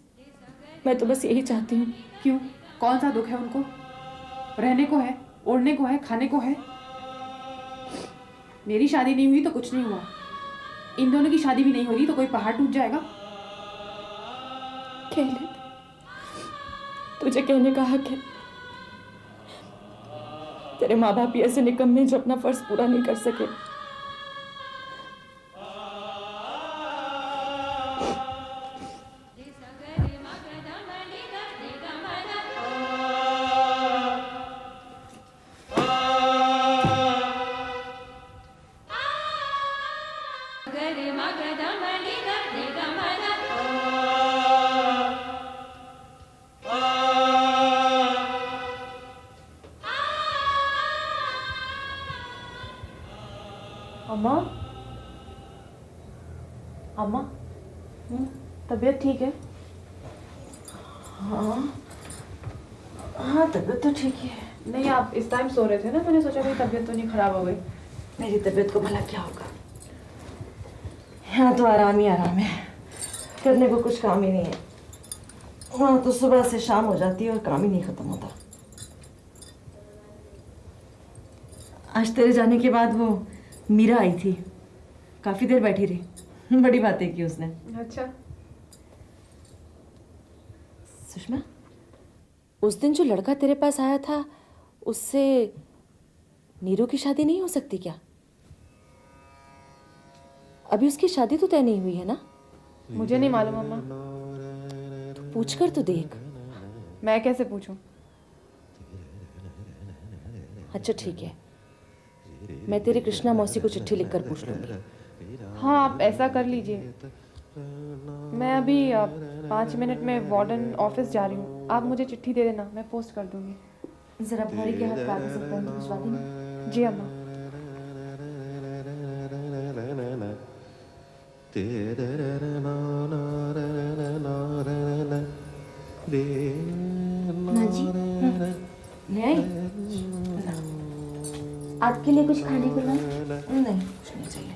मैं तो बस यही चाहती हूँ। क्यों, कौन सा दुख है उनको? रहने को है, ओढ़ने को है, खाने को है। मेरी शादी नहीं हुई तो कुछ नहीं हुआ, इन दोनों की शादी भी नहीं हो रही तो कोई पहाड़ टूट जाएगा। कह ले, तुझे कहने का हक है। तेरे माँ बाप ही ऐसे निकम्मे जो अपना फर्ज पूरा नहीं कर सके। अम्मा, अम्मा, तबीयत ठीक है? हाँ हाँ, तबीयत तो ठीक है। नहीं, आप इस टाइम सो रहे थे ना, मैंने सोचा मेरी तबीयत तो नहीं खराब हो गई। मेरी तबीयत को भला क्या होगा, यहाँ तो आराम ही आराम है, करने को कुछ काम ही नहीं है। वहाँ तो सुबह से शाम हो जाती है और काम ही नहीं खत्म होता। आज तेरे जाने के बाद वो मीरा आई थी, काफी देर बैठी रही, बड़ी बातें की उसने। अच्छा। सुषमा, उस दिन जो लड़का तेरे पास आया था उससे नीरू की शादी नहीं हो सकती क्या? अभी उसकी शादी तो तय नहीं हुई है ना? मुझे नहीं मालूम अम्मा। तो पूछ कर तो देख। मैं कैसे पूछूं? अच्छा ठीक है, मैं तेरी कृष्णा मौसी को चिट्ठी लिखकर पूछ लूंगी। हाँ, आप ऐसा कर लीजिए। मैं अभी 5 मिनट में वार्डन ऑफिस जा रही हूँ, आप मुझे चिट्ठी दे देना, मैं पोस्ट कर दूंगी। जरा भौरी के हाथ कागज और पेन भिजवा देना। जी अम्मा। माँ जी, ले आई? आपके लिए कुछ खाने को लाऊं? नहीं, कुछ नहीं चाहिए।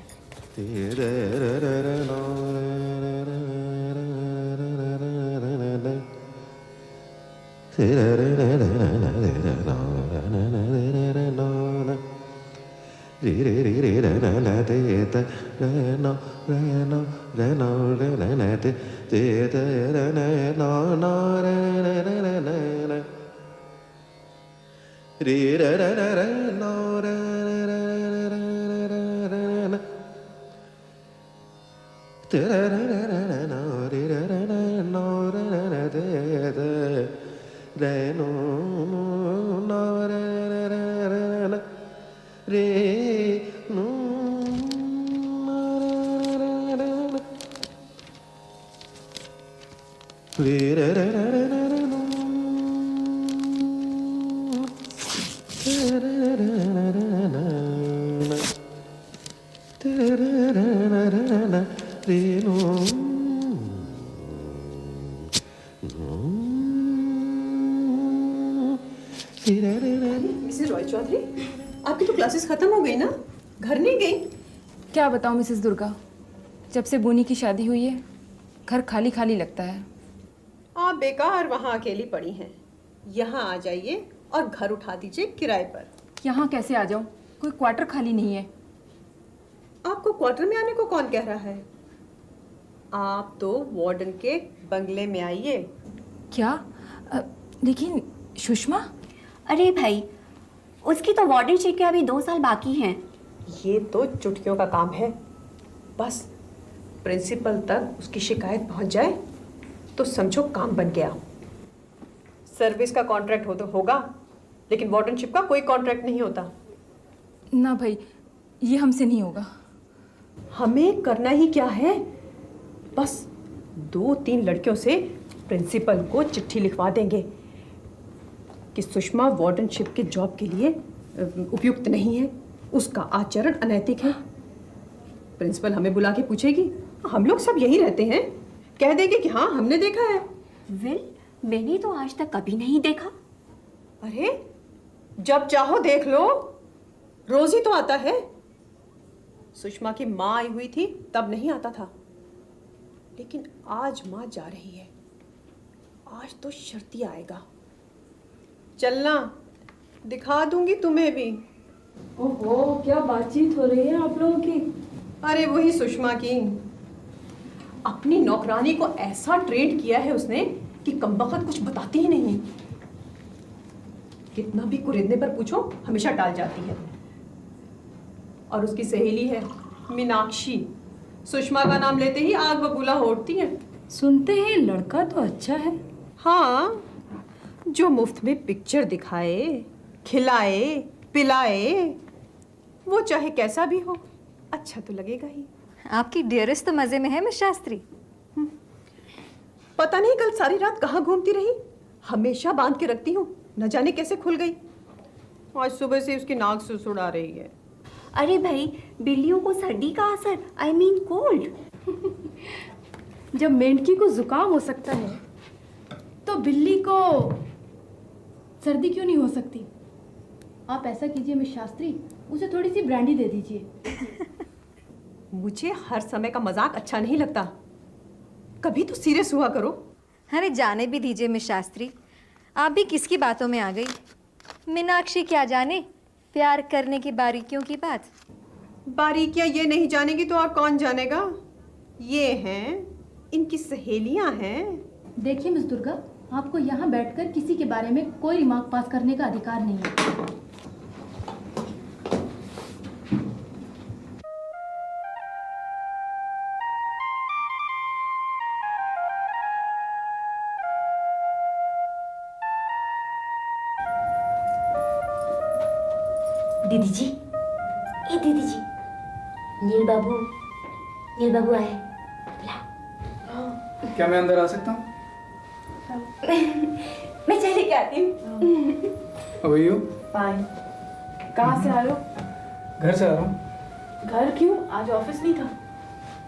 मिसेस रॉय चौधरी, आपकी तो क्लासेस खत्म हो गई ना? घर नहीं गई? क्या बताऊं मिसेस दुर्गा, जब से बोनी की शादी हुई है घर खाली खाली लगता है। आप बेकार वहाँ अकेली पड़ी हैं। यहाँ आ जाइए और घर उठा दीजिए किराए पर। यहाँ कैसे आ जाऊं, कोई क्वार्टर खाली नहीं है। आपको क्वार्टर में आने को कौन कह रहा है? आप तो वार्डन के बंगले में आइए। क्या? लेकिन सुषमा? अरे भाई, उसकी तो वार्डनशिप के अभी 2 साल बाकी हैं। ये तो चुटकियों का काम है। बस प्रिंसिपल तक उसकी शिकायत पहुंच जाए तो समझो काम बन गया। सर्विस का कॉन्ट्रैक्ट हो तो होगा, लेकिन वार्डनशिप का कोई कॉन्ट्रैक्ट नहीं होता। ना भाई, ये हमसे नहीं होगा। हमें करना ही क्या है, बस 2-3 लड़कियों से प्रिंसिपल को चिट्ठी लिखवा देंगे कि सुषमा वार्डनशिप के जॉब के लिए उपयुक्त नहीं है, उसका आचरण अनैतिक है। प्रिंसिपल हमें बुला के पूछेगी, हम लोग सब यही रहते हैं, कह देंगे कि हाँ हमने देखा है। विल, मैंने तो आज तक कभी नहीं देखा। अरे जब चाहो देख लो, रोज ही तो आता है। सुषमा की माँ आई हुई थी तब नहीं आता था, लेकिन आज माँ जा रही है, आज तो शर्ती आएगा। चलना, दिखा दूंगी तुम्हें भी। ओहो, क्या बातचीत हो रही है आप लोगों की? अरे वही सुषमा की। अपनी नौकरानी को ऐसा ट्रेन किया है उसने कि कमबख्त कुछ बताती ही नहीं। कितना भी कुरेदने पर पूछो हमेशा टाल जाती है। और उसकी सहेली है मीनाक्षी, सुषमा का नाम लेते ही आग बबूला हो उठती है। सुनते हैं लड़का तो अच्छा है। हाँ, जो मुफ्त में पिक्चर दिखाए, खिलाए, पिलाए, वो चाहे कैसा भी हो अच्छा तो लगेगा ही। आपकी डियरेस्ट तो मजे में है मिस शास्त्री। पता नहीं कल सारी रात कहाँ घूमती रही, हमेशा बांध के रखती हूँ, न जाने कैसे खुल गई। आज सुबह से उसकी नाक सुसुड़ आ रही है। अरे भाई, बिल्लियों को सर्दी का असर, आई मीन कोल्ड। जब मेंढकी को जुकाम हो सकता है तो बिल्ली को सर्दी क्यों नहीं हो सकती? आप ऐसा कीजिए मिस शास्त्री, उसे थोड़ी सी ब्रांडी दे दीजिए। मुझे हर समय का मजाक अच्छा नहीं लगता, कभी तो सीरियस हुआ करो। अरे जाने भी दीजिए मिस शास्त्री, आप भी किसकी बातों में आ गई? मीनाक्षी क्या जाने प्यार करने की बारीकियों की बात। बारीकियां ये नहीं जानेगी तो और कौन जानेगा? ये हैं इनकी सहेलियां हैं। देखिए मिस दुर्गा, आपको यहाँ बैठकर किसी के बारे में कोई रिमार्क पास करने का अधिकार नहीं है। दीदी जी, ए दीदी जी, नील बाबू आए। क्या मैं अंदर आ सकता हूँ? मैं चले के आती हूँ। How are you? फाइन। कहाँ से आए हो? घर से आ रहा हूँ। घर क्यों? आज ऑफिस नहीं था?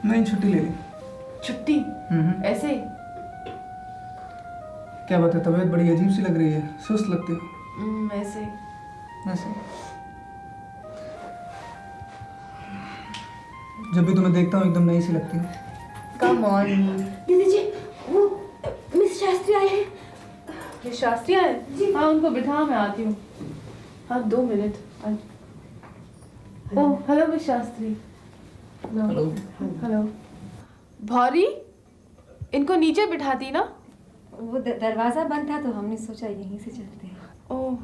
नहीं, छुट्टी ले ली। छुट्टी? ऐसे ही? क्या बात है, तबीयत बड़ी अजीब सी लग रही है, सुस्त लगती हो। ऐसे ही। ऐसे जब भी तुम्हें देखता हूँ एकदम नई सी लगती है। Come on. दीदी जी, वो मिस शास्त्री आए हैं। मिस शास्त्री आए? हाँ, उनको बिठा, मैं आती हूँ। हाँ, 2 minute. Oh, hello miss Shastri. Hello. Hello. Bhauri, इनको नीचे बिठाती ना? वो दरवाजा बंद था तो हमने सोचा यहीं से चलते हैं। ओह,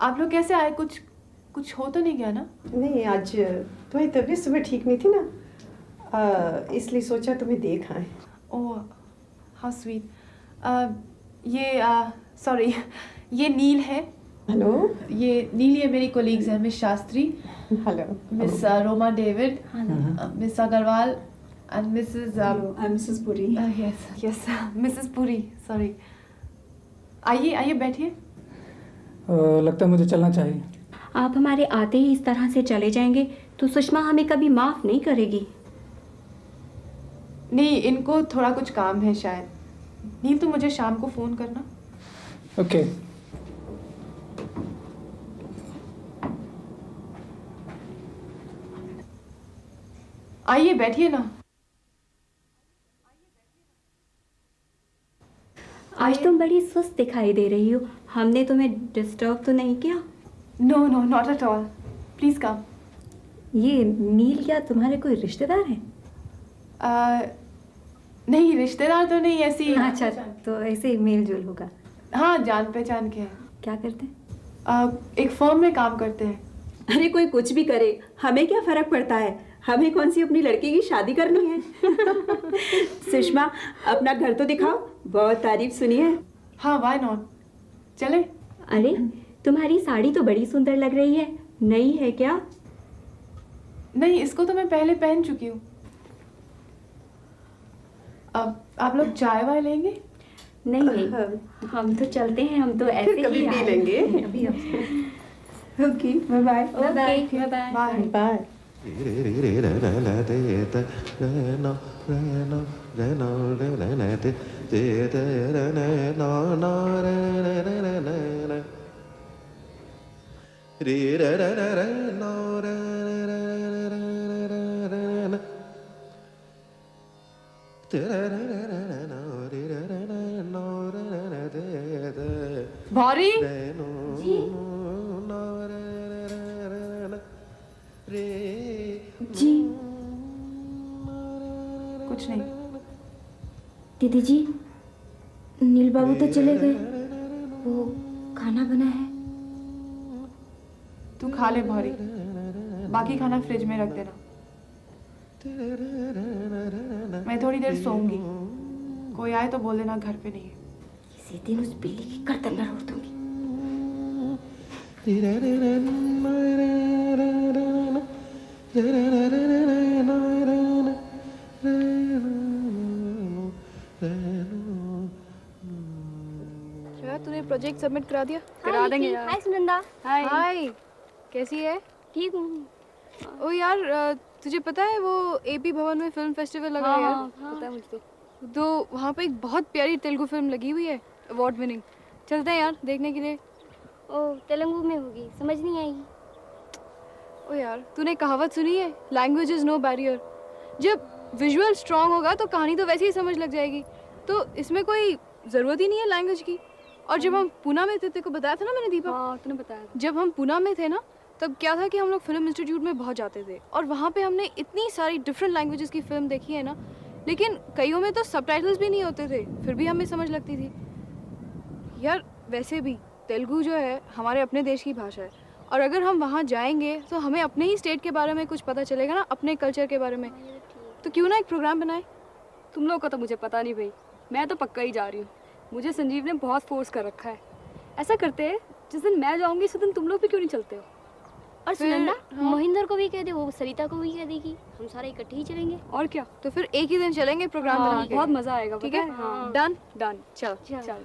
आप लोग कैसे आए? कुछ हो तो नहीं गया ना? नहीं, आज तुम्हारी तबीयत सुबह ठीक नहीं थी ना, इसलिए सोचा तुम्हें देख आए। ओह, हाउ स्वीट। सॉरी, ये नील है। हेलो। ये नील, ये मेरी कोलीग्स हैं, Miss Shastri, hello, Miss Roma David, Miss Agarwal and Mrs I am Mrs Puri. Yes Mrs Puri, sorry. आइए बैठिए। लगता है मुझे चलना चाहिए। आप हमारे आते ही इस तरह से चले जाएंगे तो सुषमा हमें कभी माफ नहीं करेगी। नहीं, इनको थोड़ा कुछ काम है शायद। नील, तुम मुझे शाम को फ़ोन करना। ओके। आइए बैठिए ना। आज तुम बड़ी सुस्त दिखाई दे रही हो। हमने तुम्हें डिस्टर्ब तो नहीं किया? No no not at all, please come. ये नील क्या तुम्हारे कोई रिश्तेदार है? नहीं रिश्तेदार तो नहीं, ऐसी। अच्छा, तो ऐसे ही मेल जोल होगा। हाँ जान पहचान के हैं। क्या करते हैं? एक फर्म में काम करते हैं। अरे कोई कुछ भी करे, हमें क्या फर्क पड़ता है? हमें कौन सी अपनी लड़की की शादी करनी है? सुषमा, अपना घर तो दिखाओ, बहुत तारीफ सुनी है। हाँ व्हाई नॉट, चले। अरे तुम्हारी साड़ी तो बड़ी सुंदर लग रही है, नई है क्या? नहीं, इसको तो मैं पहले पहन चुकी हूँ। अब आप लोग चाय वाय लेंगे? नहीं, हम तो चलते हैं, हम तो ऐसे ही कभी पी लेंगे। अभी okay, bye bye. Bye bye bye. Bhauri ji. कुछ नहीं। दीदी जी, नील बाबू तो चले गए, वो खाना बना है। तू खा ले भौरी, बाकी खाना फ्रिज में रख देना। मैं थोड़ी देर सोऊंगी, कोई आए तो बोल देना घर पे नहीं है। किसी दिन उस बिल्ली की गर्दन में रोक दूंगी। तूने प्रोजेक्ट सबमिट करा दिया? करा देंगे यार। हाय सुनंदा। हाय, कैसी है? ठीक हूँ। ओ यार, तुझे पता है वो एपी भवन में फिल्म फेस्टिवल लगा है यार? पता है मुझे तो वहाँ पे एक बहुत प्यारी तेलुगु फिल्म लगी हुई है, अवार्ड विनिंग। चलते हैं यार देखने के लिए। ओ तेलुगु में होगी, समझ नहीं आई। ओ यार, तूने कहावत सुनी है, लैंग्वेज इज नो बैरियर। जब विजुअल स्ट्रांग होगा तो कहानी तो वैसे ही समझ लग जाएगी, तो इसमें कोई ज़रूरत ही नहीं है लैंग्वेज की। और जब हम पूना में थे, तेरे को बताया था ना मैंने दीपक? हाँ तूने बताया था। जब हम पूना में थे ना, तब क्या था कि हम लोग फिल्म इंस्टीट्यूट में बहुत जाते थे, और वहाँ पे हमने इतनी सारी डिफरेंट लैंग्वेजेस की फिल्म देखी है ना, लेकिन कईयों में तो सबटाइटल्स भी नहीं होते थे, फिर भी हमें समझ लगती थी। यार वैसे भी तेलुगु जो है हमारे अपने देश की भाषा है, और अगर हम वहाँ जाएंगे तो हमें अपने ही स्टेट के बारे में कुछ पता चलेगा ना, अपने कल्चर के बारे में। तो क्यों ना एक प्रोग्राम बनाए? तुम लोग का तो मुझे पता नहीं भाई, मैं तो पक्का ही जा रही हूँ। मुझे संजीव ने बहुत फोर्स कर रखा है। ऐसा करते हैं, जिस दिन मैं जाऊँगी उस दिन तुम लोग भी क्यों नहीं चलते हो? और सुनंदा, मोहिंदर को भी कह दे, वो सरिता को भी कह देगी, हम सारे इकट्ठे ही चलेंगे। और क्या, तो फिर एक ही दिन चलेंगे प्रोग्राम बना के। बहुत मजा आएगा। ठीक है, डन डन। चल चल।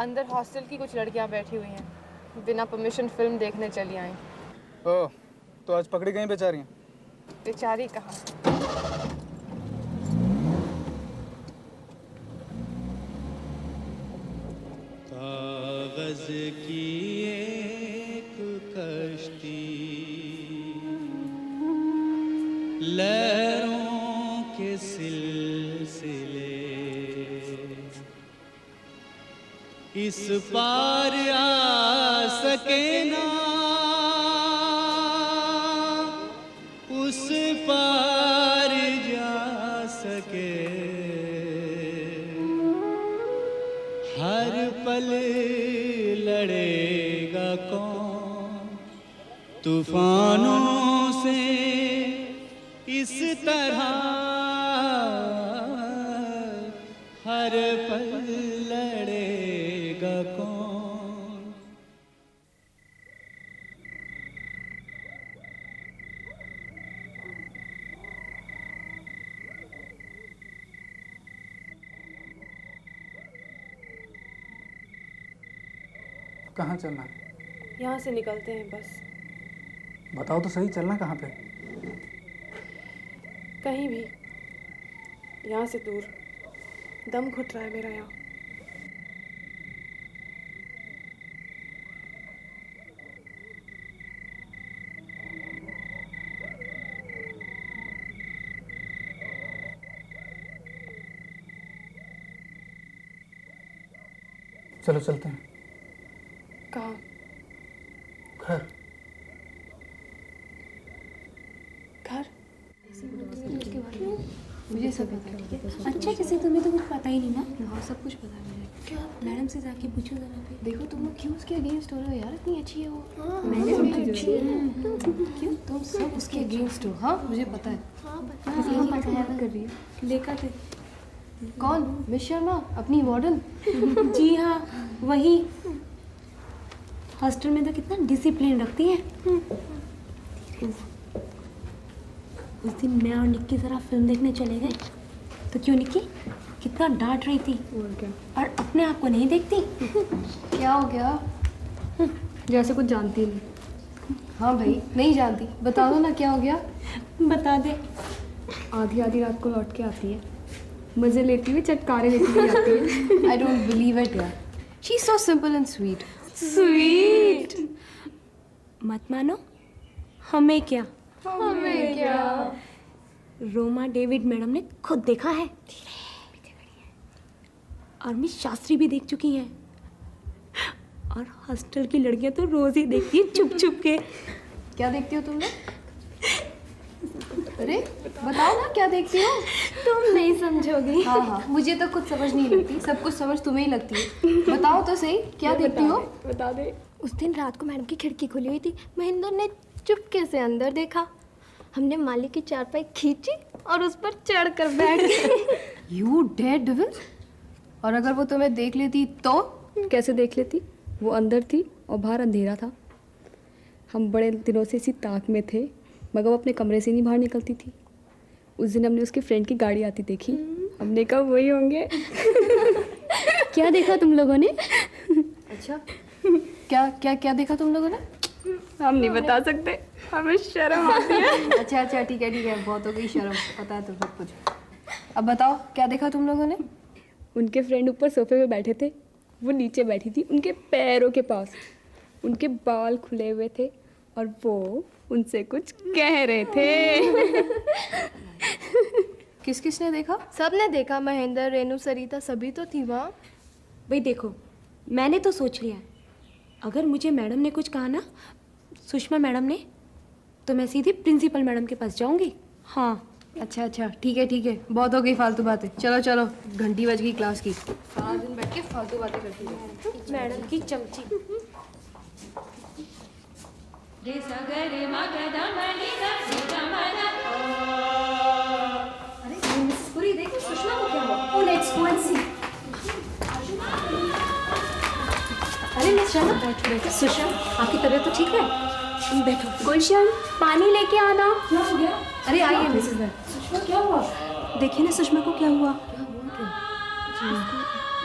अंदर हॉस्टल की कुछ लड़कियां बैठी हुई हैं, बिना परमिशन फिल्म देखने चली आई। ओह, तो आज पकड़ी गई बेचारियाँ? बेचारी कहाँ, कागज की एक कश्ती लहरों के सिलसिले इस पार आ सके ना उस पार जा सके, हर पल लड़ेगा कौन तूफानों से इस तरह, हर पल लड़ेगा कौन। कहाँ चलना है? यहाँ से निकलते हैं बस। बताओ तो सही, चलना कहाँ पे? कहीं भी, यहाँ से दूर। दम घुट रहा है मेरा यहाँ। चलो चलते हैं। कहाँ? घर। घर? मुझे सब पता है, ठीक है? अच्छा, जैसे तुम्हें तो कुछ पता ही नहीं ना? हाँ, सब कुछ पता है मुझे। क्या? मैडम से जाके पूछो जरा पे। देखो तुम लोग क्यों उसके अगेंस्ट हो रहे हो यार, इतनी अच्छी है वो। हाँ, मैंने अच्छी अच्छी है। है। क्यों तुम सब उसके अगेंस्ट हो? हाँ मुझे पता है। हाँ, पता है कर रही है। देखा थे। कौन? मिस शर्मा, अपनी वार्डन? जी हाँ, वही। हॉस्टल में तो कितना डिसिप्लिन रखती है। उस दिन मैं और निक्की जरा फिल्म देखने चले गए, तो क्यों निक्की कितना डांट रही थी। और क्या? और अपने आप को नहीं देखती। क्या हो गया? जैसे कुछ जानती नहीं। हाँ भाई, नहीं जानती, बता दो ना क्या हो गया। बता दे। आधी आधी रात को लौट के आती है, मजे लेती हुई चटकारे लेती हुई आती है। आई डोंट बिलीव इट यार। She is so simple and sweet. Sweet मत मानो। हमें क्या? हमें क्या? रोमा डेविड मैडम ने खुद देखा है, और मिस शास्त्री भी देख चुकी हैं, और हॉस्टल की लड़कियां तो रोज ही देखती है चुप चुप के। क्या देखती हो तुम लोग? अरे बताओ ना क्या देखती हो? तुम नहीं समझोगी। हाँ हाँ, मुझे तो कुछ समझ नहीं लगती, सब कुछ समझ तुम्हें ही लगती है। बताओ तो सही, क्या देखती हो? बता दे। उस दिन रात को मैडम की खिड़की खुली हुई थी, महेंद्र ने चुपके से अंदर देखा। हमने माली की चारपाई खींची और उस पर चढ़कर बैठ गए। You dead devil. और अगर वो तुम्हें देख लेती तो? कैसे देख लेती? वो अंदर थी और बाहर अंधेरा था। हम बड़े दिनों से इसी ताक में थे, मगर वो अपने कमरे से नहीं बाहर निकलती थी। उस दिन हमने उसकी फ्रेंड की गाड़ी आती देखी, हमने कहा वही होंगे। क्या देखा तुम लोगों ने? अच्छा, क्या क्या क्या देखा तुम लोगों ने? हम नहीं बता सकते, हमें शर्म आती है। अच्छा अच्छा, ठीक है, बहुत हो गई शर्म, पता है तो सब कुछ। अब बताओ क्या देखा तुम लोगों ने? उनके फ्रेंड ऊपर सोफे पे बैठे थे, वो नीचे बैठी थी उनके पैरों के पास। उनके बाल खुले हुए थे और वो उनसे कुछ कह रहे थे। किस किस ने देखा? सब ने देखा, महेंद्र, रेनू, सरिता सभी तो थी वहाँ। भाई देखो, मैंने तो सोच लिया, अगर मुझे मैडम ने कुछ कहा ना, सुषमा मैडम ने, तो मैं सीधी प्रिंसिपल मैडम के पास जाऊंगी। हाँ। अच्छा अच्छा, ठीक है, बहुत हो गई फालतू बातें। चलो, घंटी बज गई क्लास की। सारा दिन बैठ के फालतू बातें करती है मैडम की चमची। अरे मिस पुरी, देखो सुषमा को क्या हुआ? Oh, let's go and see. अरे मिस शर्मा, बैठो। सुषमा, आपकी तबीयत तो ठीक है? बैठो। गुलशन, पानी लेके आना। क्या हो गया? अरे आइए मिसेस बैन। सुषमा क्या हुआ? देखिए ना सुषमा को क्या हुआ।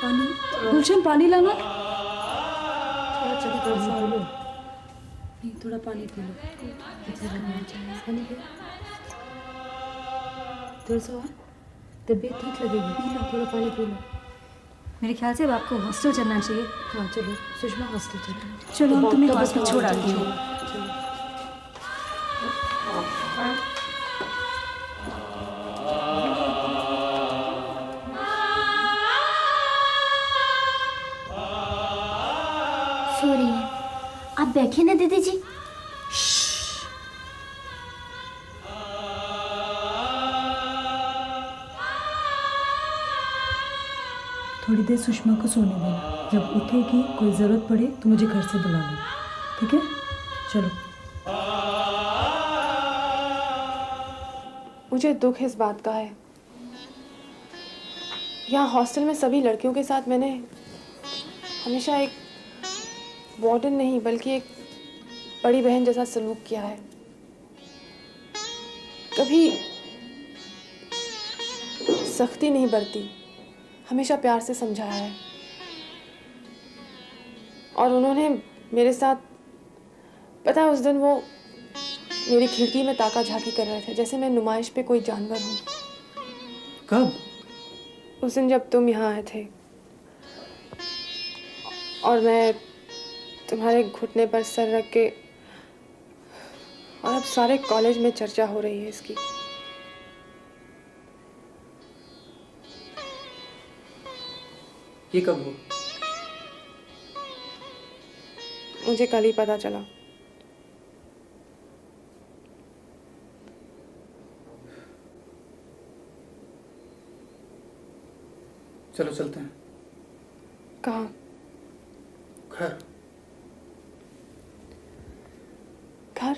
पानी, गुलशन पानी लाना। थोड़ा चलो पानी पी लो। नहीं, थोड़ा पानी पी लो। पानी पी। थोड़ा सा और, तबीयत ठीक लगेगी। पी लो, थोड़ा पानी पी लो। मेरे ख्याल से अब आपको हॉस्टल चलना चाहिए। हाँ चलो सुषमा, हॉस्टल चलो। चलो हम तुम्हें तब हॉस्टल बताओ, छोड़ आती हूँ। चलो। सो रही है। आप बैठिए ना दीदी जी। थोड़ी देर सुषमा को सोने देना। जब उठेगी, कोई ज़रूरत पड़े तो मुझे घर से बुला लेना, ठीक है? चलो। मुझे दुख इस बात का है, यहाँ हॉस्टल में सभी लड़कियों के साथ मैंने हमेशा एक वार्डन नहीं बल्कि एक बड़ी बहन जैसा सलूक किया है। कभी सख्ती नहीं बरती, हमेशा प्यार से समझाया है। और उन्होंने मेरे साथ, पता है, उस दिन वो मेरी खिड़की में ताका झाकी कर रहे थे जैसे मैं नुमाइश पे कोई जानवर हूँ। कब? उस दिन जब तुम यहाँ आए थे और मैं तुम्हारे घुटने पर सर रख के, और अब सारे कॉलेज में चर्चा हो रही है इसकी। ये कब हुआ? मुझे कल ही पता चला। चलो चलते हैं। कहाँ? घर। घर?